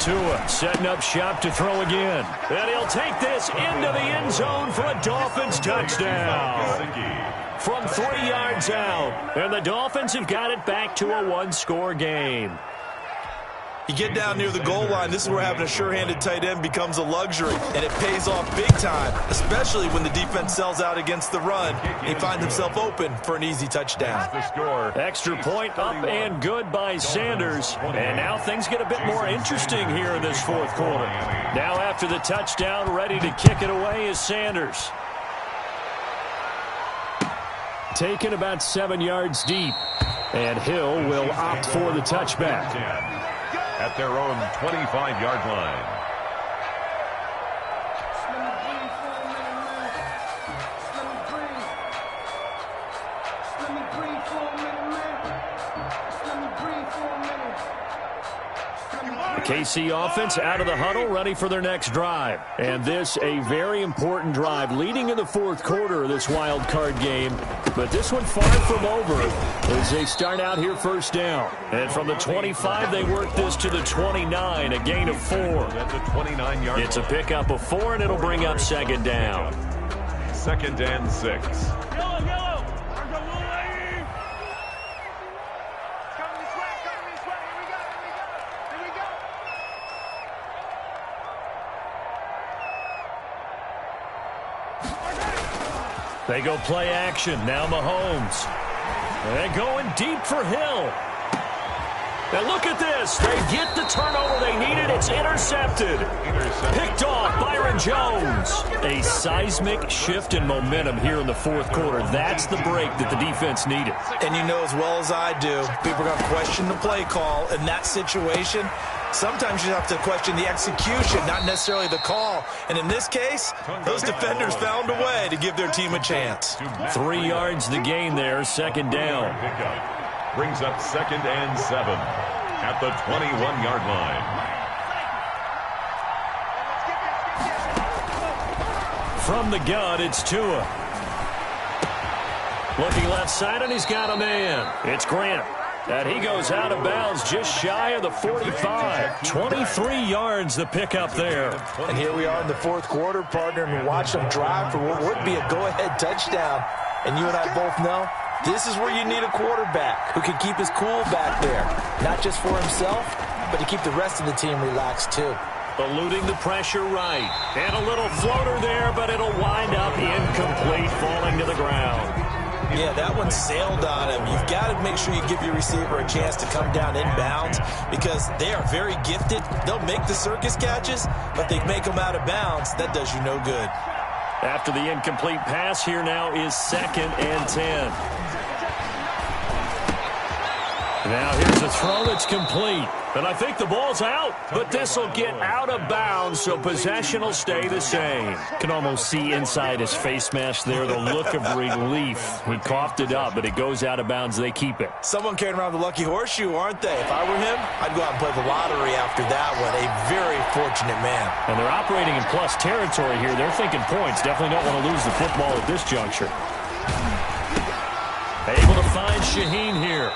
Tua setting up shop to throw again. And he'll take this into the end zone for a Dolphins touchdown. From 3 yards out. And the Dolphins have got it back to a one-score game. You get down near the goal line, this is where having a sure-handed tight end becomes a luxury, and it pays off big time, especially when the defense sells out against the run. He finds himself open for an easy touchdown. The score. Extra point up and good by Sanders. And now things get a bit more interesting here in this fourth quarter. Now after the touchdown, ready to kick it away is Sanders. Taken about 7 yards deep. And Hill will opt for the touchback. At their own 25-yard line. KC offense out of the huddle, ready for their next drive. And this a very important drive leading in the fourth quarter of this wild card game. But this one far from over as they start out here first down. And from the 25, they work this to the 29, a gain of 4. That's a 29-yard. It's a pickup of 4, and it'll bring up second down. 2nd and 6. They go play action. Now Mahomes. And going deep for Hill. And look at this. They get the turnover they needed. It's intercepted. Picked off Byron Jones. A seismic shift in momentum here in the fourth quarter. That's the break that the defense needed. And you know as well as I do, people are going to question the play call in that situation. Sometimes you have to question the execution, not necessarily the call. And in this case, those defenders found a way to give their team a chance. 3 yards the gain there, second down. Brings up 2nd and 7 at the 21-yard line. From the gun, it's Tua. Looking left side, and he's got a man. It's Grant. And he goes out of bounds just shy of the 45. 23 yards the pickup there. And here we are in the fourth quarter, partner, and we watch them drive for what would be a go-ahead touchdown. And you and I both know this is where you need a quarterback who can keep his cool back there. Not just for himself, but to keep the rest of the team relaxed too. Eluding the pressure right. And a little floater there, but it'll wind up incomplete, falling to the ground. Yeah, that one sailed on him. You've got to make sure you give your receiver a chance to come down inbounds because they are very gifted. They'll make the circus catches, but they make them out of bounds. That does you no good. After the incomplete pass, here now is 2nd and 10. Now here's a throw that's complete. And I think the ball's out, but this will get out of bounds, so possession will stay the same. Can almost see inside his face mask there the look of relief. He coughed it up, but it goes out of bounds. They keep it. Someone carrying around the lucky horseshoe, aren't they? If I were him, I'd go out and play the lottery after that one. A very fortunate man. And they're operating in plus territory here. They're thinking points. Definitely don't want to lose the football at this juncture. Able to find Shaheen here.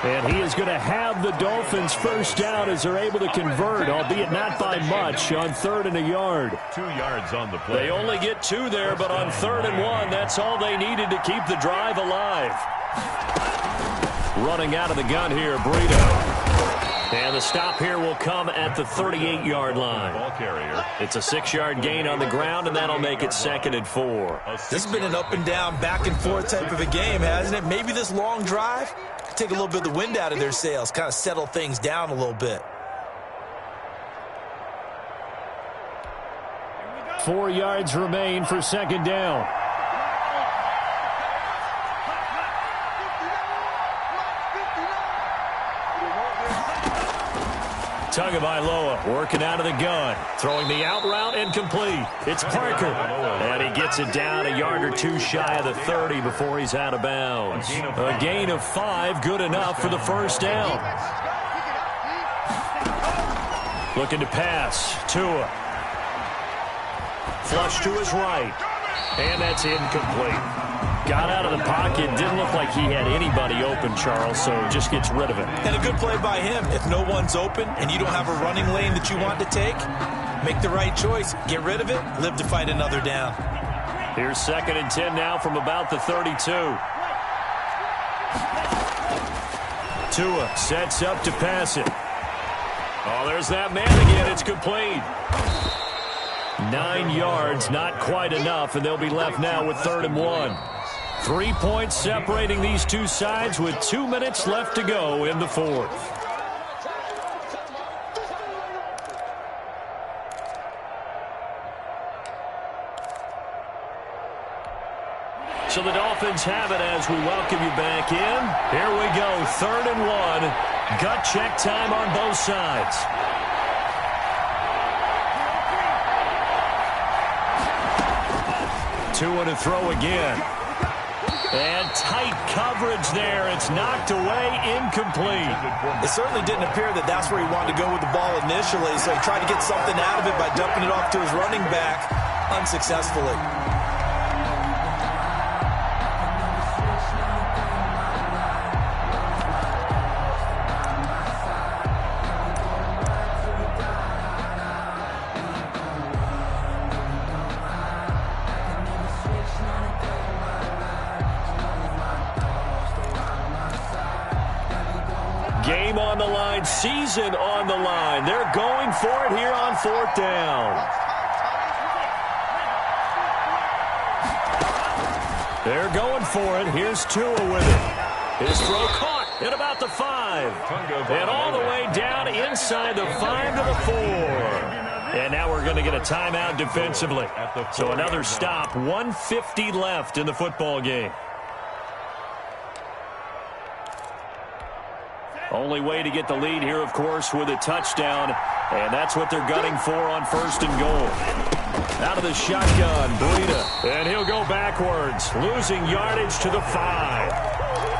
And he is going to have the Dolphins first down as they're able to convert, albeit not by much, on 3rd and a yard. 2 yards on the play. They only get 2 there, but on 3rd and 1, that's all they needed to keep the drive alive. Running out of the gun here, Burrito. And the stop here will come at the 38-yard line. Ball carrier. It's a 6-yard gain on the ground, and that'll make it 2nd and 4. This has been an up-and-down, back-and-forth type of a game, hasn't it? Maybe this long drive take a little bit of the wind out of their sails, kind of settle things down a little bit. 4 yards remain for second down. Tagovailoa working out of the gun. Throwing the out route incomplete. It's Parker. And he gets it down a yard or 2 shy of the 30 before he's out of bounds. A gain of 5, good enough for the first down. Looking to pass. Tua. Flush to his right. And that's incomplete. Got out of the pocket, didn't look like he had anybody open, Charles, so just gets rid of it. And a good play by him. If no one's open and you don't have a running lane that you want to take, make the right choice. Get rid of it, live to fight another down. Here's 2nd and 10 now from about the 32. Tua sets up to pass it. Oh, there's that man again. It's complete. 9 yards, not quite enough, and they'll be left now with 3rd and 1. 3 points separating these two sides with 2 minutes left to go in the 4th. So the Dolphins have it as we welcome you back in. Here we go, 3rd and 1. Gut check time on both sides. Tua to throw again. And tight coverage there. It's knocked away, incomplete. It certainly didn't appear that that's where he wanted to go with the ball initially, so he tried to get something out of it by dumping it off to his running back unsuccessfully. Game on the line, season on the line. They're going for it here on 4th down. They're going for it. Here's Tua with it. His throw caught at about the 5. And all the way down inside the 5 to the 4. And now we're going to get a timeout defensively. So another stop, 1:50 left in the football game. Only way to get the lead here, of course, with a touchdown. And that's what they're gunning for on 1st and goal. Out of the shotgun, Breida. And he'll go backwards, losing yardage to the 5.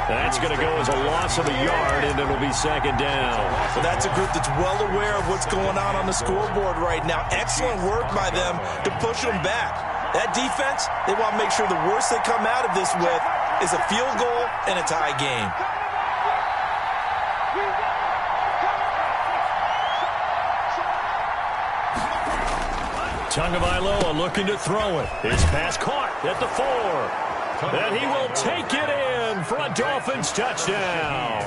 That's going to go as a loss of a yard, and it'll be 2nd down. So that's a group that's well aware of what's going on the scoreboard right now. Excellent work by them to push them back. That defense, they want to make sure the worst they come out of this with is a field goal and a tie game. Tagovailoa looking to throw it. His pass caught at the 4. And he will take it in for a Dolphins touchdown.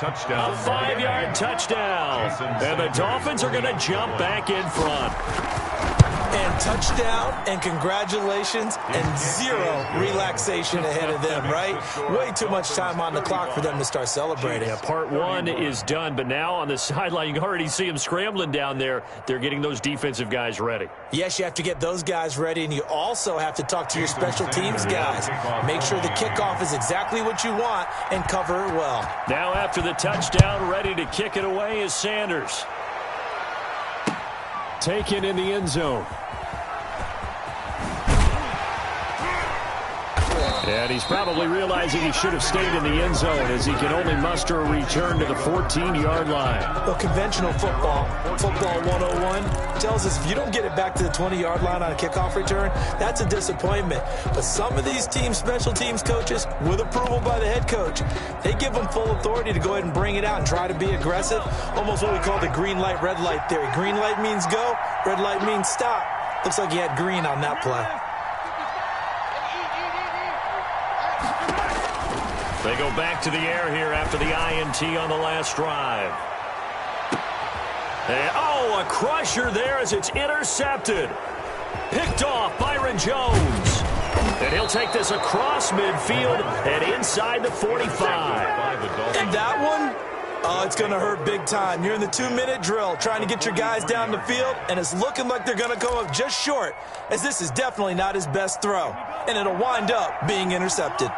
A 5-yard touchdown. And the Dolphins are going to jump back in front. And touchdown, and congratulations, and 0 relaxation ahead of them, right? Way too much time on the clock for them to start celebrating. Yeah, part 1 is done, but now on the sideline, you can already see them scrambling down there. They're getting those defensive guys ready. Yes, you have to get those guys ready, and you also have to talk to your special teams guys. Make sure the kickoff is exactly what you want and cover it well. Now after the touchdown, ready to kick it away is Sanders. Taken in the end zone. And he's probably realizing he should have stayed in the end zone as he can only muster a return to the 14-yard line. Well, conventional football 101, tells us if you don't get it back to the 20-yard line on a kickoff return, that's a disappointment. But some of these team special teams coaches, with approval by the head coach, they give them full authority to go ahead and bring it out and try to be aggressive. Almost what we call the green light, red light theory. Green light means go, red light means stop. Looks like he had green on that play. They go back to the air here after the INT on the last drive. And, oh, a crusher there as it's intercepted. Picked off Byron Jones. And he'll take this across midfield and inside the 45. And that one, oh, it's going to hurt big time. You're in the 2-minute drill trying to get your guys down the field, and it's looking like they're going to come up just short, as this is definitely not his best throw. And it'll wind up being intercepted.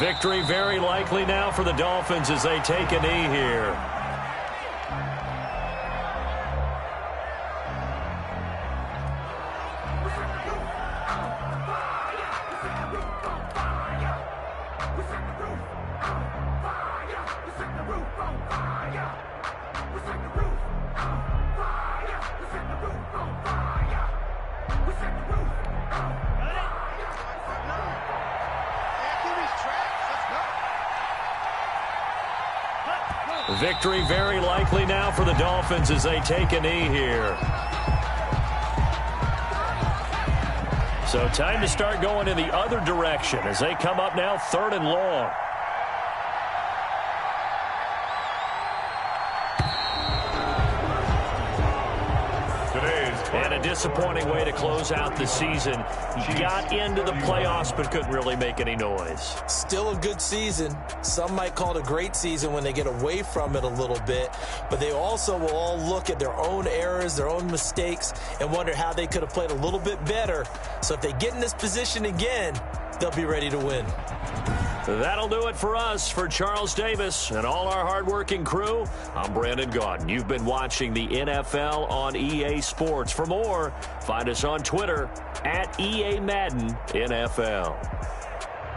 Victory very likely now for the Dolphins as they take a knee here. Victory very likely now for the Dolphins as they take a knee here. So time to start going in the other direction as they come up now 3rd and long. And a disappointing way to close out the season. Got into the playoffs but couldn't really make any noise. Still a good season. Some might call it a great season when they get away from it a little bit. But they also will all look at their own errors, their own mistakes, and wonder how they could have played a little bit better. So if they get in this position again, they'll be ready to win. That'll do it for us. For Charles Davis and all our hardworking crew, I'm Brandon Gaudin. You've been watching the NFL on EA Sports. For more, find us on Twitter at EA Madden NFL.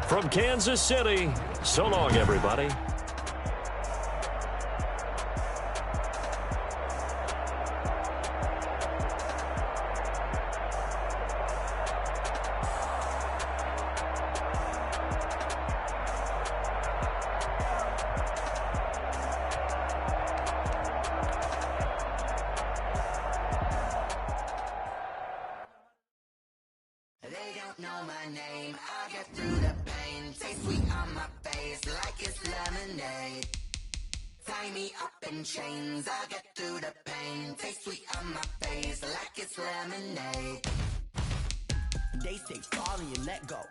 From Kansas City, so long, everybody. Know my name, I get through the pain. Taste sweet on my face like it's lemonade. Tie me up in chains, I get through the pain. Taste sweet on my face like it's lemonade. They say fall and you let go,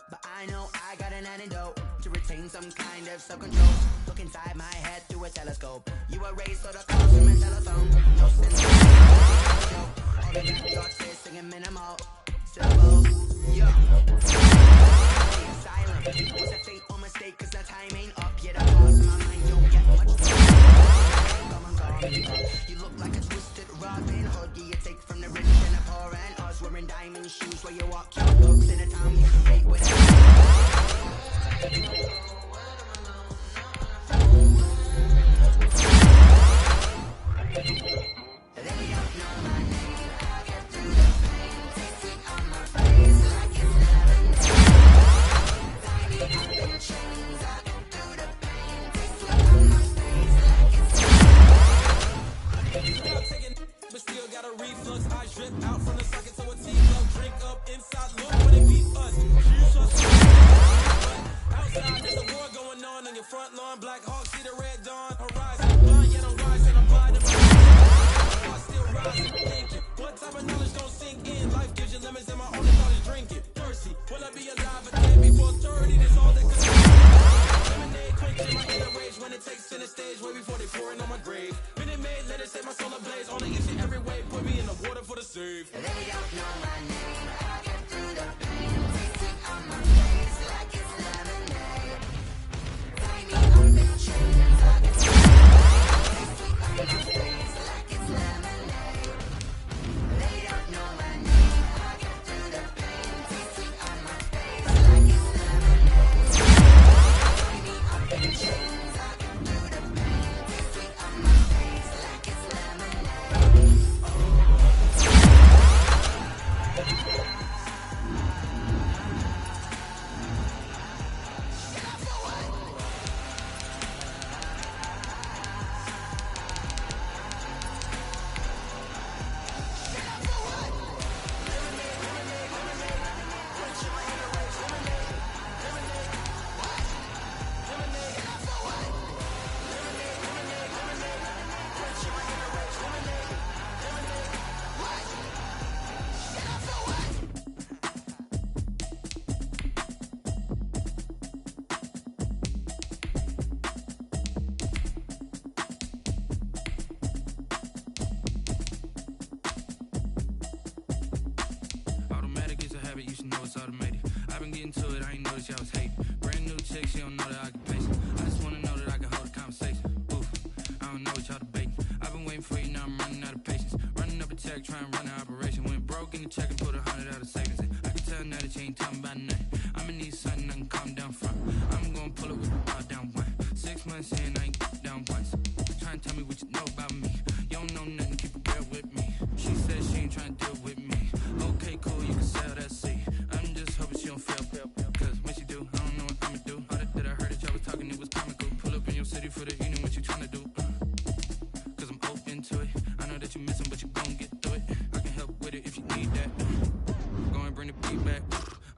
but I know I got an antidote to retain some kind of self-control. Look inside my head through a telescope. You erase all the calls from a telephone. No sense in all the rap thoughts is singing minimal syllables. Yeah. Asylum. Was a fate or mistake? Cause the time ain't up yet. I pause in my mind, don't get much. Come on, call me up. You look like a twisted Robin Hood. Yeah, you take from the rich and the poor and us. Wearing diamond shoes where you walk your dogs in a town you can rate with. For the evening, what you tryna do? you missing, but you gon' get through it. I can help with it if you need that. Go and bring the beat back.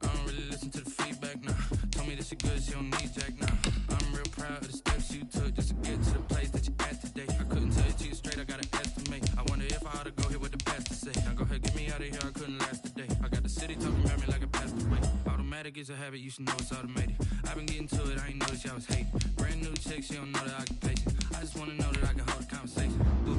I don't really listen to the feedback, nah. Told me that she good, she don't need jack, nah. I'm real proud of the steps you took just to get to the place that you at today. I couldn't tell it to you straight, I gotta estimate. I wonder if I ought to go here with the pastor say. Now go ahead, get me out of here, I couldn't last a day. I got the city talking about me like a passed away. Automatic is a habit, you should know it's automated. I've been getting to it, I ain't noticed y'all was hating. Brand new chick, she don't know the occupation. I just wanna know that I can hold a conversation. Ooh,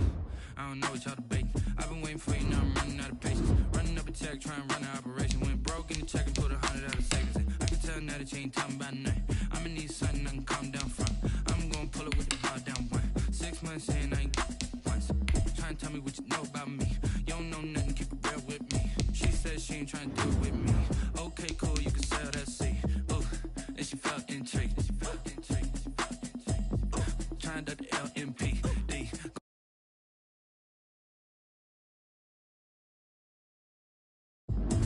I don't know what y'all debating. I've been waiting for you, now I'm running out of patience. Running up a check, trying to run an operation. Went broke in the check and put 100 out of savings in. I can tell now that you ain't talking about nothing. I'ma need something I can calm down from. I'm gonna pull it with the bar down one. 6 months in, I ain't once. Trying to tell me what you know about me. You don't know nothing, keep it real with me. She said she ain't trying to do it with me. Okay, cool, you can sell that seat. Ooh, and she felt intrigued. Trying to duck the LMPD.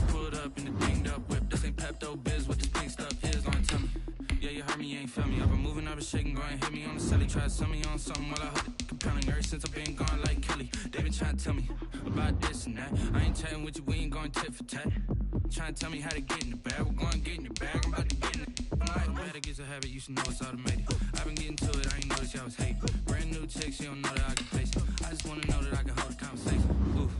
Pulled up in the dinged up whip. This ain't Pepto Biz, what this pink stuff is. Gonna tell me. Yeah, you heard me, you ain't feel me. I've been moving, I've been shaking, go and hit me on the celly. Try to sell me on something while I heard it compelling. Ever since I've been gone like Kelly, they been trying to tell me about this and that. I ain't chatting with you, we ain't going tit for tat. Trying to tell me how to get in the bag. We're going to get in the bag, I'm about to get in it. Automatic is a habit, you should know it's automated. I've been getting to it, I ain't noticed y'all was hating. Brand new chick, she don't know the occupation. I just wanna know that I can hold a conversation. Ooh,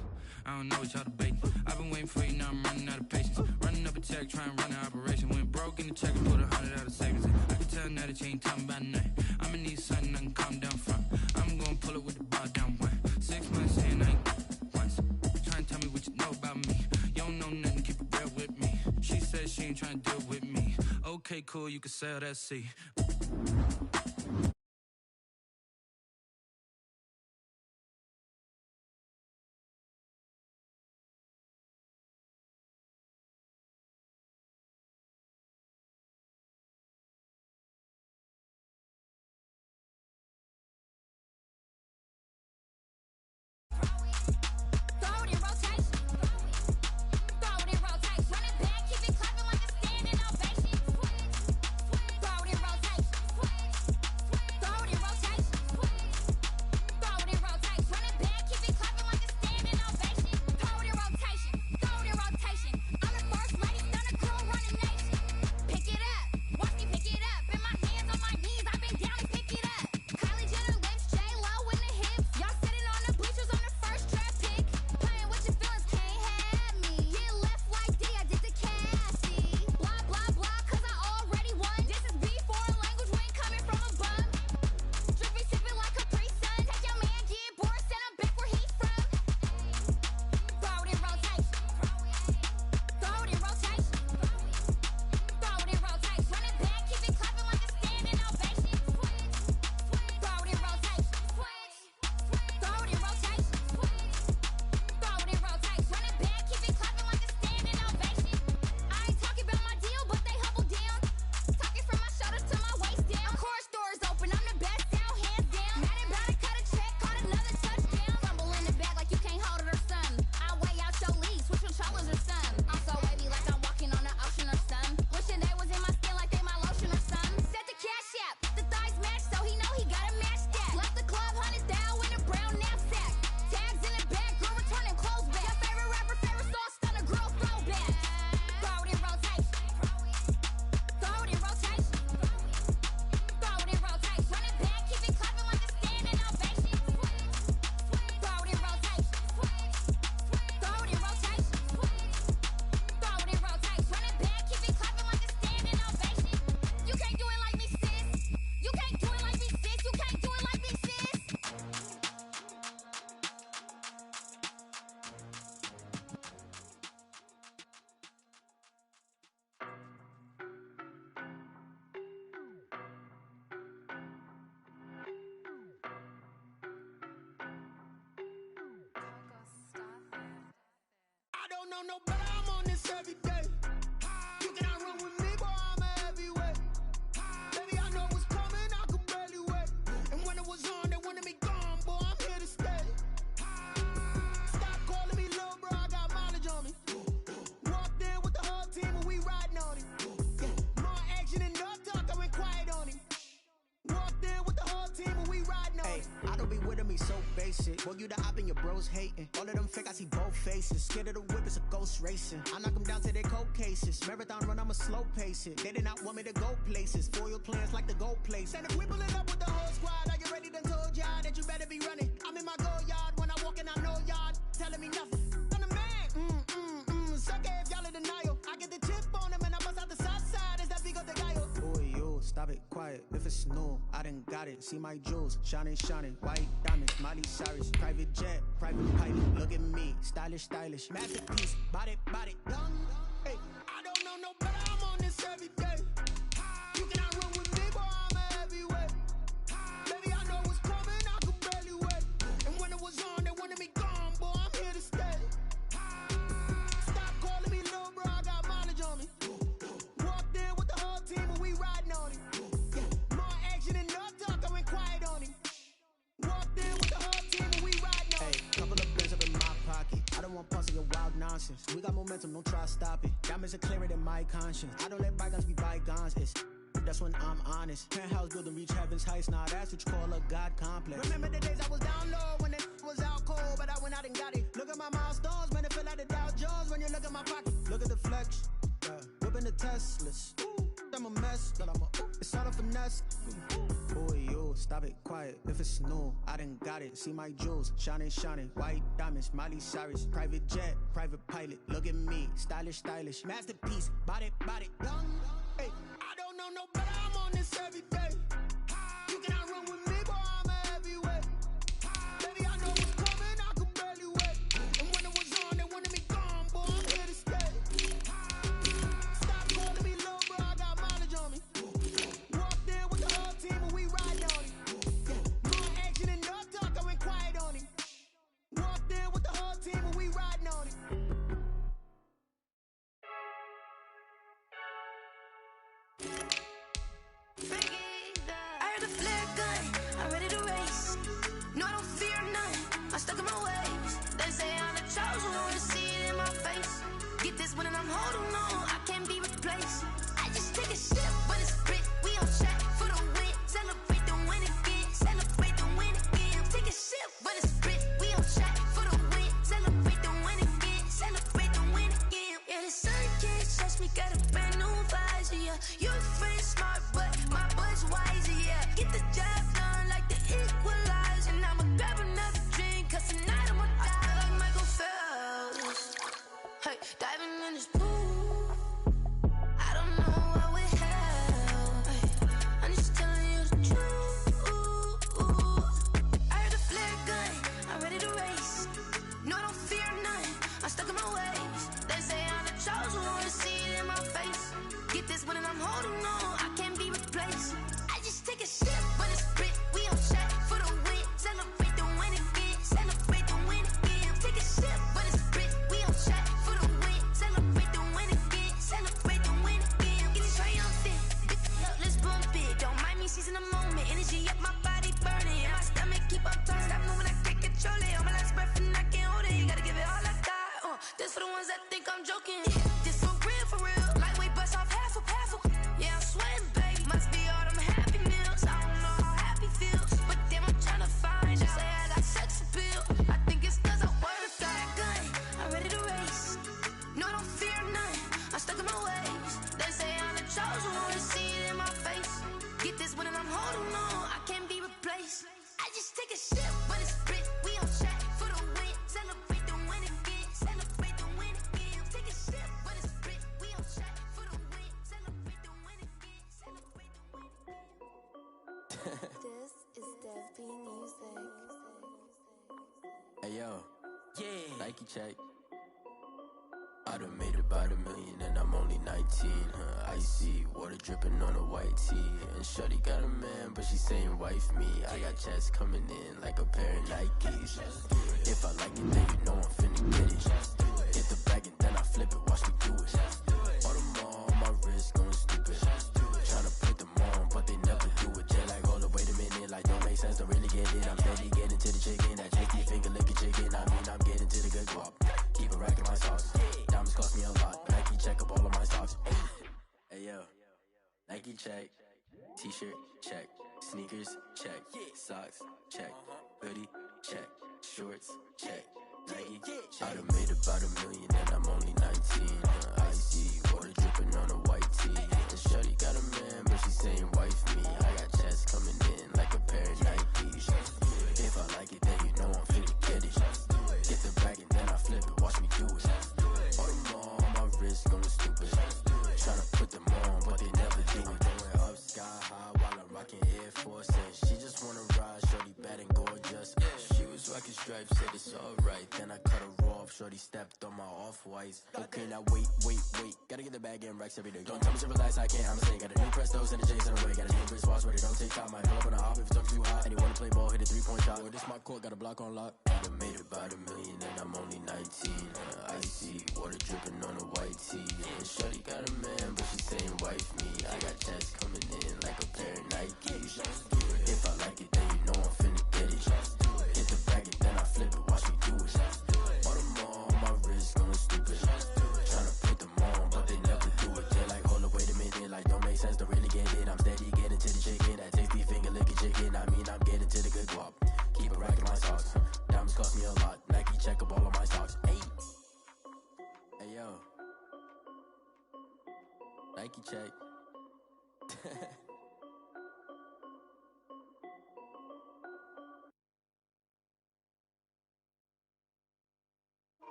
I don't know what y'all debating. I've been waiting for you, now I'm running out of patience. Running up a check, trying to run an operation. Went broke in the check and put 100 out of savings in. I can tell now that you ain't talking about nothing. I'ma need something I can calm down from. I'm gonna pull it with the bar down one. 6 months in, I ain't once. Trying to tell me what you know about me. You don't know nothing, keep it real with me. She said she ain't trying to deal with me. Okay, cool, you can sell that seat. don't know no better, I'm on this every day. You cannot run with me, boy, I'm a heavyweight. Baby, I know what's coming, I could barely wait. And when it was on, they wanted me gone, boy, I'm here to stay. Stop calling me little bro, I got mileage on me. Walked in with the whole team and we riding on it. More action and no talk, I went quiet on him. Walked in with the whole team and we riding on it. I don't be with me so basic. it. Boy, you the op and your bros hating. All of them fake, I see both faces. Scared of the whip, it's a ghost racing. I knock them down to their cold cases. Marathon run, I'ma slow pace it. They did not want me to go places. Foil plans like the gold place. And if we pulling up with the whole squad, are you ready to told y'all that you better be running? I'm in my go yard when I walk in, I know y'all telling me nothing. I'm the man, sucker if y'all in denial. I get the chip on them and I bust out the south side. Is that big of the guy? Boy, yo, stop it, quiet. If it's new, I done got it. See my jewels, shining, shining. White diamonds, Miley Cyrus. Private jet, private pilot. Look at me, stylish, stylish. Masterpiece, body, young. Hey, I don't know no better. I'm on this every day. You cannot run with me, boy, I'm a heavyweight. Baby, I know what's coming, I could barely wait. And when it was on, they wanted me gone, boy, I'm here to stay. Stop calling me little bro, I got mileage on me. Walked in with the whole team and we riding on it. Yeah, more action and no talk, I went quiet on it. Walked in with the whole team and we riding on it. Hey, couple of bills up in my pocket. I don't want parts of your wild nonsense. We got momentum, don't try to stop it. Diamonds are clearer than my conscience. I don't let bygones be bygones. That's when I'm honest. Penthouse building reach heaven's heights. Now that's what you call a God complex. Remember the days I was down low when it was out cold, but I went out and got it. Look at my milestones, man, it feel like the Dow Jones when you look at my pocket. Look at the flex, whipping the Teslas. I'm a mess, but it's all a finesse. Boy, yo, stop it, quiet. If it's new, I done got it. See my jewels, shining, shining. White diamonds, Miley Cyrus. Private jet, private pilot. Look at me, stylish, stylish. Masterpiece, body, young. Hey, I don't know no better. I'm on this every day. You cannot run with me, boy, I'm a heavyweight. Baby, I know what's coming, I could barely wait. And when it was on, they wanted me gone, boy, I'm here to stay. Stop calling me little bro, I got mileage on me. Walked in with the whole team and we riding on it. Yeah, more action and no talk, I went quiet on it. Walked in with the whole team and we riding on it. I heard the flare gun, I'm ready to race. No, I don't fear none, I'm stuck in my ways. They say I'm the chosen one, see it in my face. Get this one and I'm holding on, I can't be replaced. I just take a sip, but it's split, we on track for the win. Celebrate the win again, celebrate the win again. Take a sip, but it's split, we on track for the win. Celebrate the win again, celebrate the win again. Yeah, the sun can't touch me, got a brand new visor, yeah. You friend smart, but my bud's wiser, yeah. Get the job done like the equalizer. And I'ma grab another drink, cause tonight I'ma die like Michael Phelps. Hey, diving in this pool, I don't know what we have. Hey, I'm just telling you the truth. I heard the flare gun, I'm ready to race. No, I don't fear none, I'm stuck in my ways. They say I'm the chosen one, see it in my face. Get this one and I'm holding on, I can't be replaced. I just take a sip, but it's split, we on track for the win. Celebrate the win again, celebrate the win again. Take a sip, but it's split, we on track for the win. Celebrate the win again, celebrate the win again. Get it triumphant, look, let's bump it. Don't mind me seizing the moment, energy up my body burning. And my stomach keep up turning, stop moving, I can't control it. On my last breath and I can't hold it, you gotta give it all I got. This for the ones that think I'm joking. This for real, lightweight bust off half a. Yeah, I'm sweating, babe. Must be all them happy meals. I don't know how happy feels, but damn, I'm tryna find out. Say I got sex appeal. I think it's cause I work that gun. I'm ready to race. No, I don't fear none. I'm stuck in my ways. They say I'm the chosen one, see it in my face. Get this one and I'm holding on, I can't be replaced. I just take a sip, but it's split. We on track for the win. Celebrate the win again. Celebrate the win again. Take a sip, but it's split. We on track for the win. Celebrate the win again. Celebrate the win again. This is EAZY-BREEZYx. Hey yo, yeah, Nike check. I done made about $1 million and I'm only 19, icy, water dripping on a white tee. And shorty got a man, but she saying wife me. I got checks coming in like a pair of Nikes. If I like it, then you know I'm finna get it. Hit the bag and then I flip it, watch me do it. All them on my wrist going stupid. Tryna put them on, but they never do it. Just like, hold up, wait a minute, like don't make sense, don't really get it. I'm steady getting to the chicken, that cheeky finger licking chicken. I mean, I'm getting to the good guap. Keep a rack in my sauce. Diamonds cost me a lot. Nike check up all of my stocks. Hey yo, Nike check, t-shirt check, Sneakers, check. Socks, check. Hoodie, check. Shorts, check. Nike, check. I done made about $1 million and I'm only 19. Icy, water dripping on a white tee. And shorty got a man, but she saying wife me. I got checks coming in like a pair of Nikes. If I like it, then you know I'm finna get it. Get the bag and then I flip it, watch me do it. All them all, my wrist going stupid. Tryna put them on, but they never do it. Going up sky high while I'm rocking Air Force. And she just wanna ride, shorty bad and gorgeous. She was rocking stripes, said it's alright. Then I cut her off, shorty stepped on my off-whites. Okay, now wait. Gotta get the bag and racks every day. Don't tell me to relax, I can't, I'ma say. Got a new Prestos and a J's in the way. Got a new wristwatch where they don't take time. Might pull up on a hop if it's too hot. And you wanna play ball, hit a 3-point shot. Well, this my court, got a block on lock. I done made about $1 million and I'm only 19. Icy, water dripping on a white tee. And shorty got a man, but she saying wife me. I got checks coming in like a pair of Nikes. If I like it, then you know I'm finna get it. Hit the bag and then I flip it, watch me do it. All them all, my wrist going stupid. Tryna put them on, but they never do it. They're like, hold up, wait a minute, like don't make sense, don't really get it. I'm steady getting to the chicken, that tasty finger licking chicken. I mean, I'm getting to the good guap. Keep it racking my socks. Diamonds cost me a lot. Nike check up all of my stocks. Hey yo, Nike check.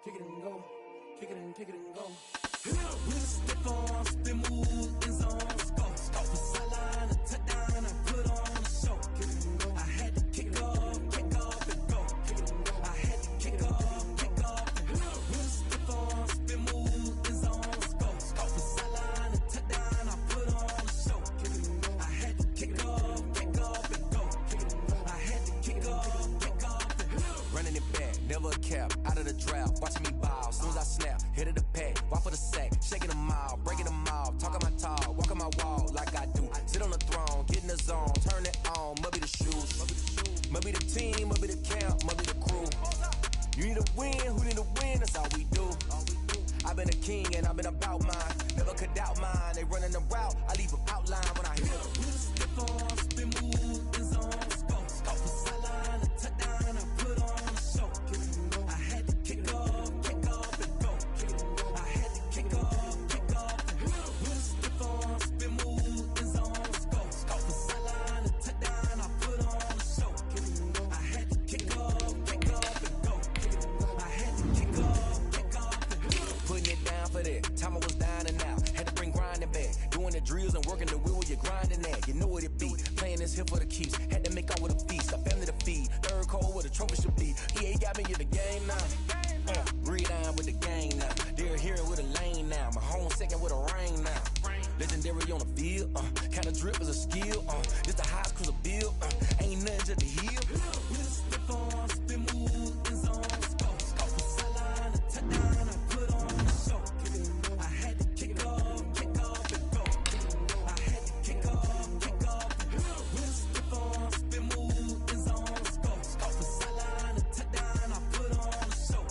Kick it and go, kick it and go. With a stiff on, spin move, in zone, scope. Stop the sideline, a touchdown, I put on a show. Kick it and go. I had to kick off and go. Kick it and go. I had to kick off and go. With a stiff on, spin move, in zone, scope. Stop the sideline, a touchdown, I put on a show. Kick it and go. I had to kick off and go. Kick it and go. I had to kick off and go. Running it back, never a cap, out of the drought, watching me ball, soon as I snap, hit of the pack, walk for the sack, shaking them all, breaking them all, talking my talk, walking my wall like I do, sit on the throne, get in the zone, turn it on, must be the shoes, must be the team, must be the camp, must be the crew, you need a win, who need a win, that's all we do, I've been a king and I've been about mine, never could doubt mine, they running the route, I leave them outline when I hit them. Step on, spin move, in zone, scope, stop the sideline, a touchdown, I put on a show. I had to kick off and go. I had to kick off and go. With a step on, spin move, in zone, scope, stop the sideline, a touchdown, I put on a show. I had to kick off and go. I had to kick off and go. Putting it down for that, time I was down and out, had to bring grinding back, doing the drills and working the wheel where you're grinding at, you know what it be, playing this here for the keeps, had to make out with a feast, a family to feed, third cold where the trophy should be, EA got me in the game now, breathe down with the gang now, they're here with a lane now, my home second with a rain now, legendary on the field, kinda drip is a skill, this the highest cruiser bill, ain't nothing just the hill. With a step on, spin move, in zone, scope, stop the sideline, a touchdown, I put on a show. I had to kick off and go. I had to kick off and go. With a step on, spin move, in zone, scope, stop the sideline, a touchdown, I put on a show.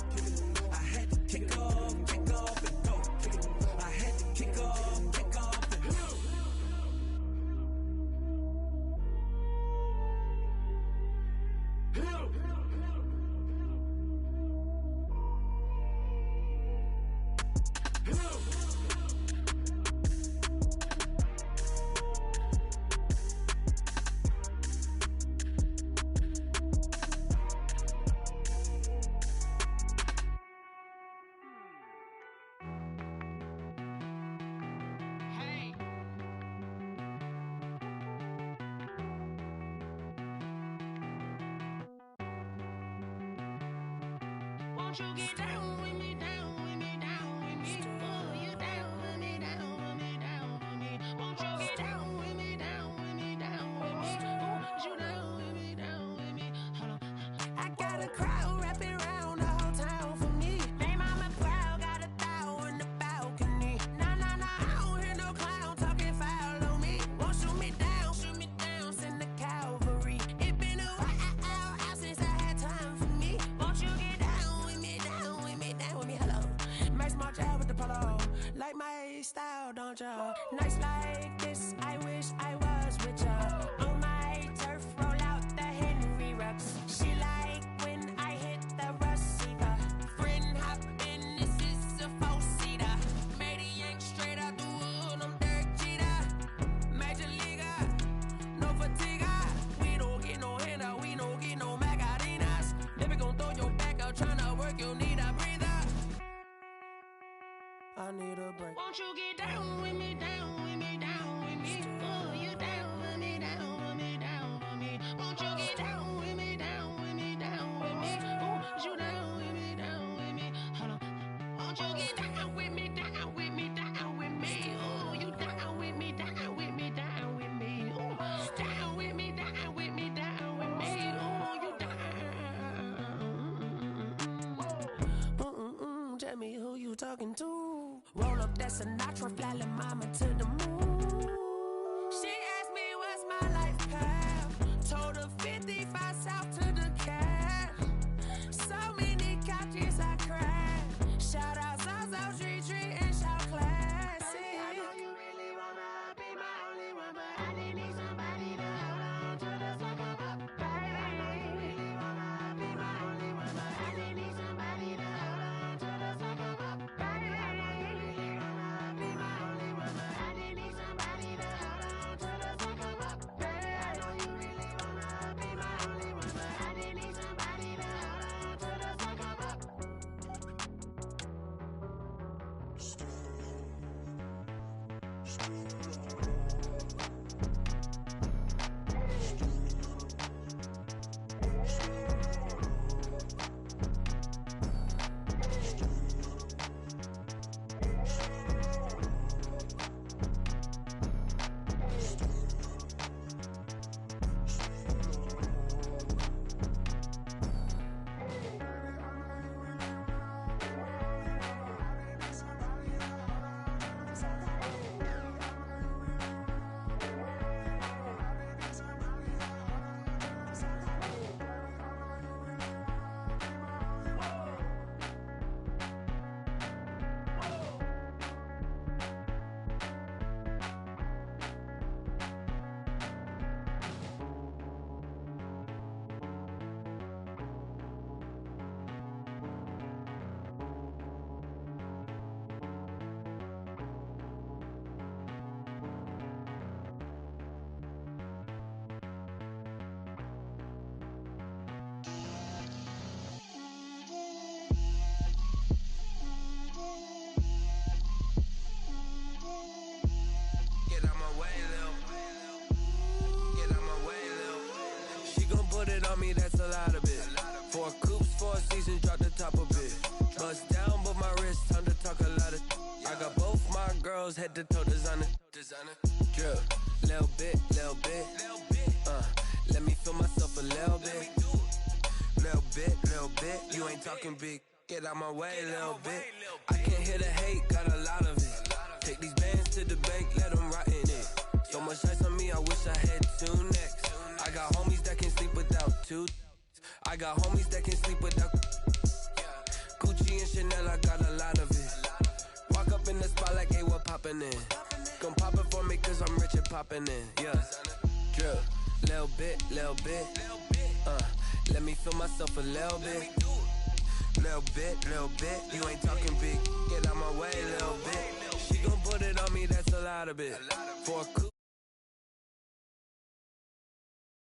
I had to kick off and go. I had to kick off and go. Won't you get down with me, down with me, down with me? Oh, you down with me, down with me, down with me. Won't you get down with me, down with me, down with me? Oh, you down with me, down with me? Hold on. I got a crowd wrapping around the whole town for me. They mama proud, got 1,000 in the balcony. Nah, I don't hear no clown talking foul on me. Won't shoot me down, send the cavalry. It been a while since I had time for me. Won't you get down with me, down with me, down with me? Hello. Max my job with the polo. Like my style, don't ya? Nights like this, I wish I was with ya. On my I need a break. Won't you get down with me, down with me, down with me? Oh, you down with me, down with me, down with me. Won't you get down with me, down with me, down with me? Oh, you down with me, down with me? Hold on. Won't you get down with me, down with me, down with me? Oh, you down with me, down with me, down with me? Oh, down with me, down with me, down with me? Oh, you down. Tell me who you talking to. Roll up that Sinatra, fly la mama to the moon. She asked me what's my life path. Told her 55 south to the cat. So many couches I cried. Shout out Zazo, Tree, and shout classy. I know you really wanna be my only one, but I didn't need somebody to hold on to the sucker up, baby. I know you really wanna be my only one, but I didn't need somebody to hold on to the sucker up, baby. I know you really wanna be my only one, but I didn't need somebody to hold on to the sucker up, baby. I know you really wanna be my only one, but I didn't need somebody to hold on to the sucker up. Get out my way, Lil. Get out my way, Lil. She gon' put it on me, that's a lot of it. 4 coops, 4 seasons, drop the top of it. Bust down, but my wrist, time to talk a lot of. I got both my girls, head to toe designer. Drip, little bit, little bit. Let me feel myself a little bit. Little bit, you ain't talking big. Get out my way, little bit. I can't hear the hate, got a lot of it. Take these bands to the bank, let them rot in it. So much ice on me, I wish I had 2 necks. I got homies that can sleep without 2. I got homies that can sleep without Gucci and Chanel, I got a lot of it. Walk up in the spot like, hey, what poppin' in? Gon' pop it for me cause I'm rich and poppin' in, yeah. Drip, little bit, little bit. Let me feel myself a little bit. Little bit, you ain't talking big. Get out my way, little bit. She gon' put it on me, that's a lot of it. 4 coups.